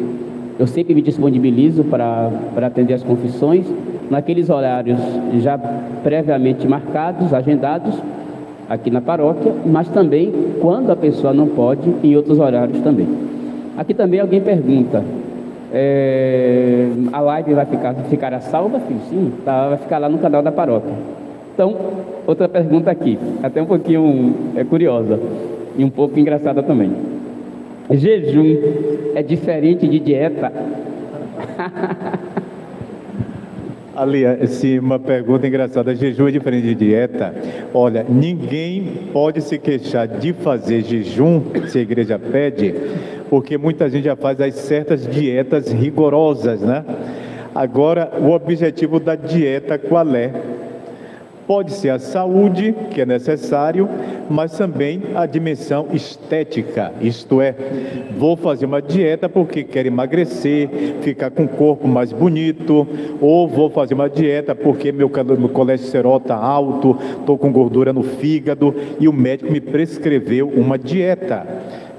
eu sempre me disponibilizo para atender as confissões, naqueles horários já previamente marcados, agendados, aqui na paróquia, mas também quando a pessoa não pode, em outros horários também. Aqui também alguém pergunta, a live ficará salva, filho? Sim, vai ficar lá no canal da paróquia. Então, outra pergunta aqui, até um pouquinho curiosa e um pouco engraçada também. Jejum é diferente de dieta? Ali, uma pergunta engraçada. Jejum é diferente de dieta? Olha, ninguém pode se queixar de fazer jejum, se a igreja pede, porque muita gente já faz as certas dietas rigorosas, né? Agora, o objetivo da dieta qual é? Pode ser a saúde, que é necessário, mas também a dimensão estética, isto é, vou fazer uma dieta porque quero emagrecer, ficar com o corpo mais bonito, ou vou fazer uma dieta porque meu colesterol está alto, estou com gordura no fígado e o médico me prescreveu uma dieta.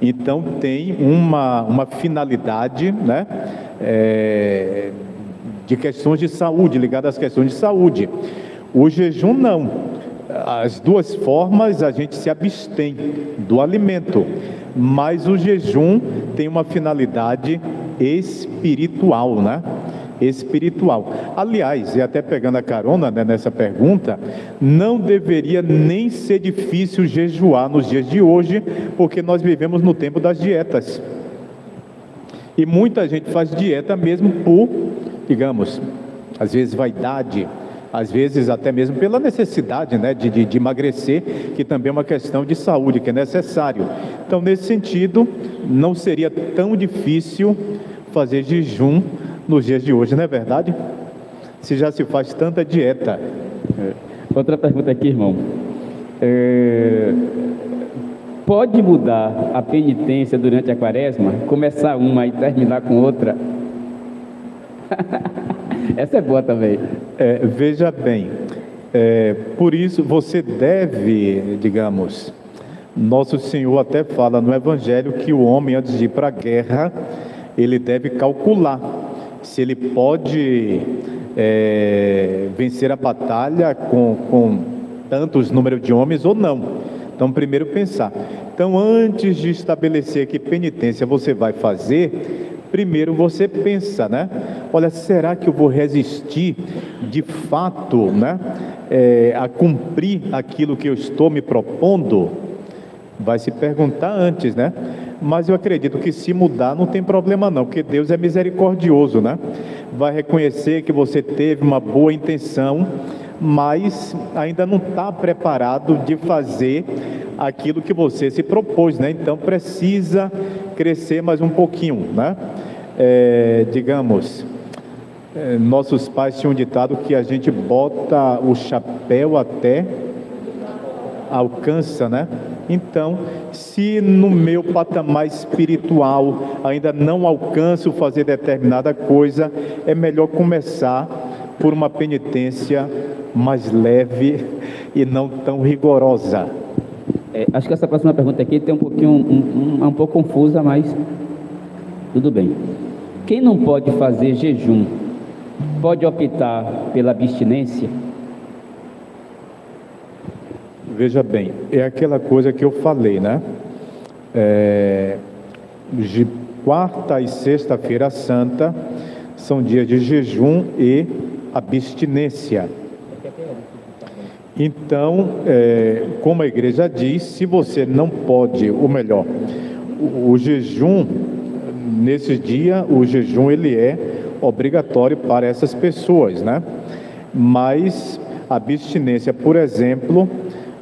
Então tem uma finalidade, né, de questões de saúde, ligada às questões de saúde. O jejum não. As duas formas a gente se abstém do alimento, mas o jejum tem uma finalidade espiritual, né? Espiritual. Aliás, e até pegando a carona, né, nessa pergunta, não deveria nem ser difícil jejuar nos dias de hoje, porque nós vivemos no tempo das dietas. E muita gente faz dieta mesmo por, digamos, às vezes vaidade, às vezes até mesmo pela necessidade, né, de emagrecer, que também é uma questão de saúde, que é necessário. Então, nesse sentido, não seria tão difícil fazer jejum nos dias de hoje, não é verdade? Se já se faz tanta dieta. Outra pergunta aqui, irmão. Pode mudar a penitência durante a quaresma? Começar uma e terminar com outra? Essa é boa também. Veja bem, por isso você deve, digamos, nosso Senhor até fala no Evangelho que o homem, antes de ir para a guerra, ele deve calcular se ele pode vencer a batalha com tantos número de homens ou não. Então, primeiro pensar. Então, antes de estabelecer que penitência você vai fazer, primeiro você pensa, né? Olha, será que eu vou resistir de fato, né? A cumprir aquilo que eu estou me propondo? Vai se perguntar antes, né? Mas eu acredito que se mudar não tem problema não, porque Deus é misericordioso, né? Vai reconhecer que você teve uma boa intenção, mas ainda não está preparado de fazer aquilo que você se propôs, né? Então precisa crescer mais um pouquinho, né? Nossos pais tinham ditado que a gente bota o chapéu até alcança, né? Então, se no meu patamar espiritual ainda não alcanço fazer determinada coisa, é melhor começar por uma penitência mais leve e não tão rigorosa. Acho que essa próxima pergunta aqui tem um pouquinho, um pouco confusa, mas tudo bem. Quem não pode fazer jejum, pode optar pela abstinência? Veja bem, é aquela coisa que eu falei, né? De quarta e sexta-feira santa são dias de jejum e abstinência. Então, como a igreja diz, se você não pode, ou melhor, o jejum, nesse dia, o jejum ele é obrigatório para essas pessoas, né? Mas a abstinência, por exemplo,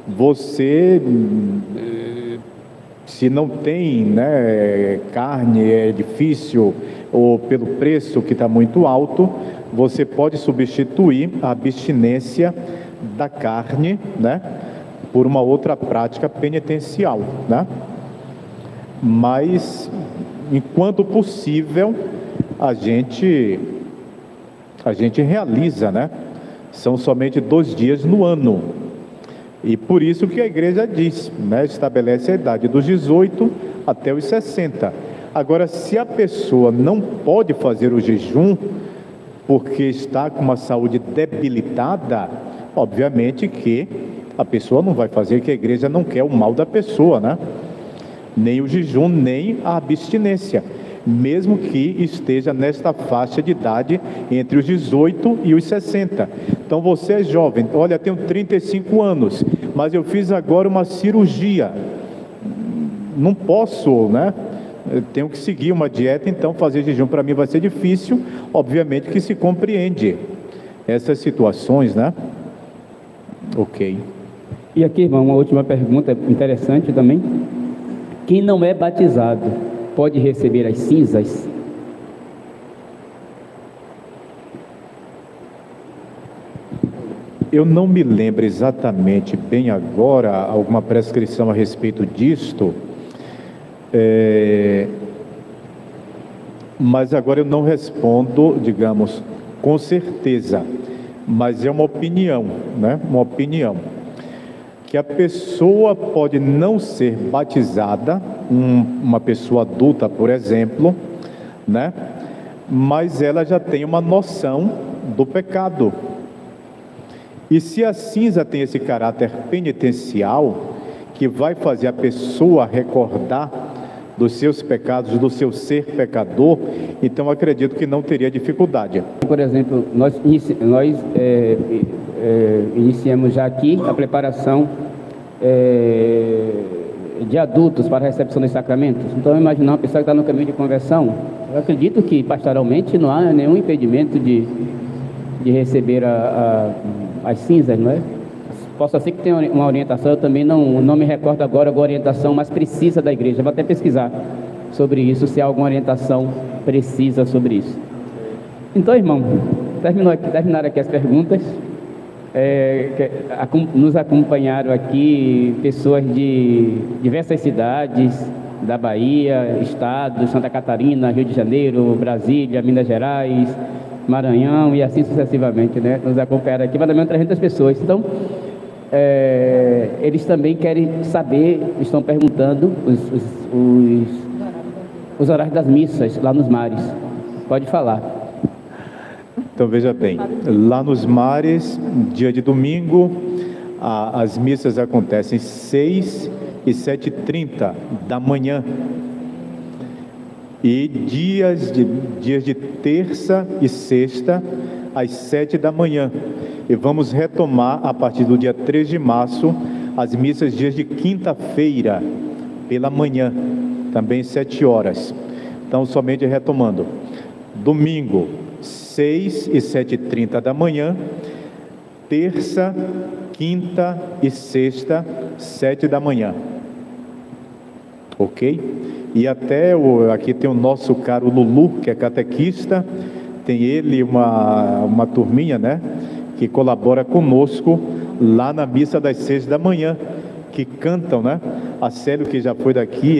você, se não tem, né, carne, é difícil, ou pelo preço que está muito alto, você pode substituir a abstinência da carne, né, por uma outra prática penitencial, né? Mas, enquanto possível, a gente realiza, né? São somente 2 dias no ano. E por isso que a igreja diz, né, estabelece a idade dos 18 até os 60. Agora, se a pessoa não pode fazer o jejum, porque está com uma saúde debilitada, obviamente que a pessoa não vai fazer, que a igreja não quer o mal da pessoa, né? Nem o jejum, nem a abstinência, mesmo que esteja nesta faixa de idade entre os 18 e os 60. Então você é jovem, olha, tenho 35 anos, mas eu fiz agora uma cirurgia, não posso, né? Eu tenho que seguir uma dieta, então fazer jejum para mim vai ser difícil. Obviamente que se compreende essas situações, né? Ok. E aqui, irmão, uma última pergunta interessante também. Quem não é batizado pode receber as cinzas? Eu não me lembro exatamente bem agora alguma prescrição a respeito disto, mas agora eu não respondo, digamos, com certeza, mas é uma opinião, né? Uma opinião. Que a pessoa pode não ser batizada, uma pessoa adulta, por exemplo, né? Mas ela já tem uma noção do pecado. E se a cinza tem esse caráter penitencial, que vai fazer a pessoa recordar dos seus pecados, do seu ser pecador, então acredito que não teria dificuldade. Por exemplo, nós iniciamos já aqui a preparação de adultos para a recepção dos sacramentos. Então, imaginar uma pessoa que está no caminho de conversão, eu acredito que pastoralmente não há nenhum impedimento de receber as cinzas, não é? Posso ser que tenha uma orientação, eu também não me recordo agora a orientação mais precisa da igreja. Vou até pesquisar sobre isso, se há alguma orientação precisa sobre isso. Então, irmão, terminaram aqui as perguntas. Nos acompanharam aqui pessoas de diversas cidades da Bahia, Estado, Santa Catarina, Rio de Janeiro, Brasília, Minas Gerais, Maranhão e assim sucessivamente, né? Nos acompanharam aqui, mais ou menos 300 pessoas. Então, eles também querem saber, estão perguntando os horários das missas lá nos mares. Pode falar. Então veja bem, lá nos mares, dia de domingo, as missas acontecem 6 e 7h30 da manhã. E dias de terça e sexta, às 7 da manhã. E vamos retomar, a partir do dia 3 de março, as missas dias de quinta-feira, pela manhã, também 7 horas. Então, somente retomando. Domingo, 6 e 7h30 da manhã. Terça, quinta e sexta, 7 da manhã. Ok? E até aqui tem o nosso caro Lulu, que é catequista. Tem ele uma turminha, né? Que colabora conosco lá na missa das 6 da manhã, que cantam, né? A Célio, que já foi daqui,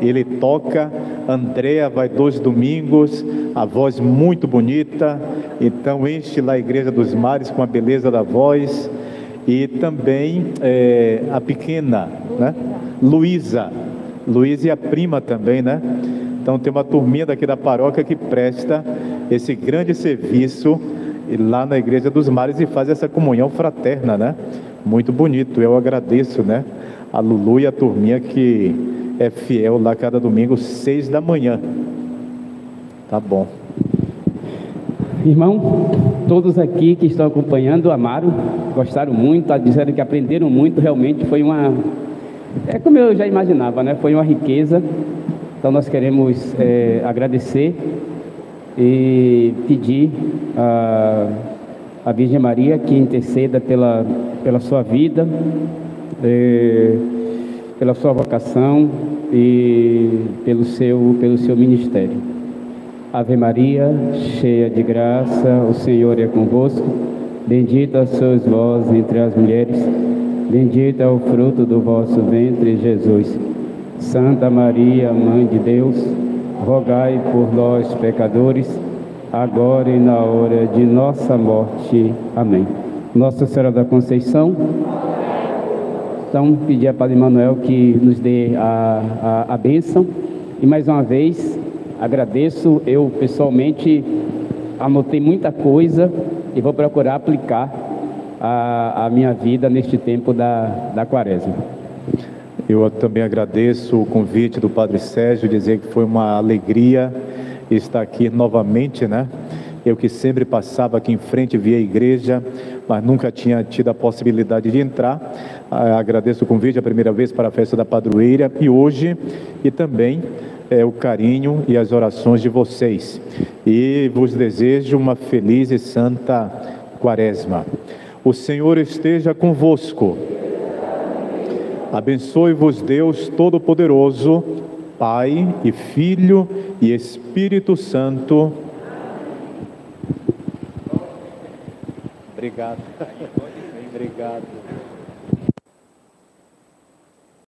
ele toca. Andréa vai 2 domingos, a voz muito bonita, então enche lá a Igreja dos Mares com a beleza da voz. E também a pequena, né? Luísa e a prima também, né? Então tem uma turminha daqui da paróquia que presta esse grande serviço lá na Igreja dos Mares e faz essa comunhão fraterna, né? Muito bonito. Eu agradeço, né, a Lulu e a turminha que é fiel lá cada domingo, 6 da manhã. Tá bom. Irmão, todos aqui que estão acompanhando amaram, gostaram muito, disseram que aprenderam muito. Realmente foi como eu já imaginava, né? Foi uma riqueza. Então nós queremos agradecer e pedir a Virgem Maria que interceda pela sua vida, pela sua vocação e pelo seu ministério. Ave Maria, cheia de graça, o Senhor é convosco. Bendita sois vós entre as mulheres, bendito é o fruto do vosso ventre, Jesus. Santa Maria, Mãe de Deus, rogai por nós, pecadores, agora e na hora de nossa morte. Amém. Nossa Senhora da Conceição. Então, pedir a Padre Manuel que nos dê a bênção. E mais uma vez, agradeço. Eu, pessoalmente, anotei muita coisa e vou procurar aplicar a minha vida neste tempo da Quaresma. Eu também agradeço o convite do Padre Sérgio, dizer que foi uma alegria estar aqui novamente, né? Eu que sempre passava aqui em frente, via a igreja, mas nunca tinha tido a possibilidade de entrar. Agradeço o convite a primeira vez para a festa da padroeira e hoje, e também o carinho e as orações de vocês. E vos desejo uma feliz e santa Quaresma. O Senhor esteja convosco. Abençoe-vos Deus Todo-Poderoso, Pai e Filho e Espírito Santo. Obrigado. Obrigado.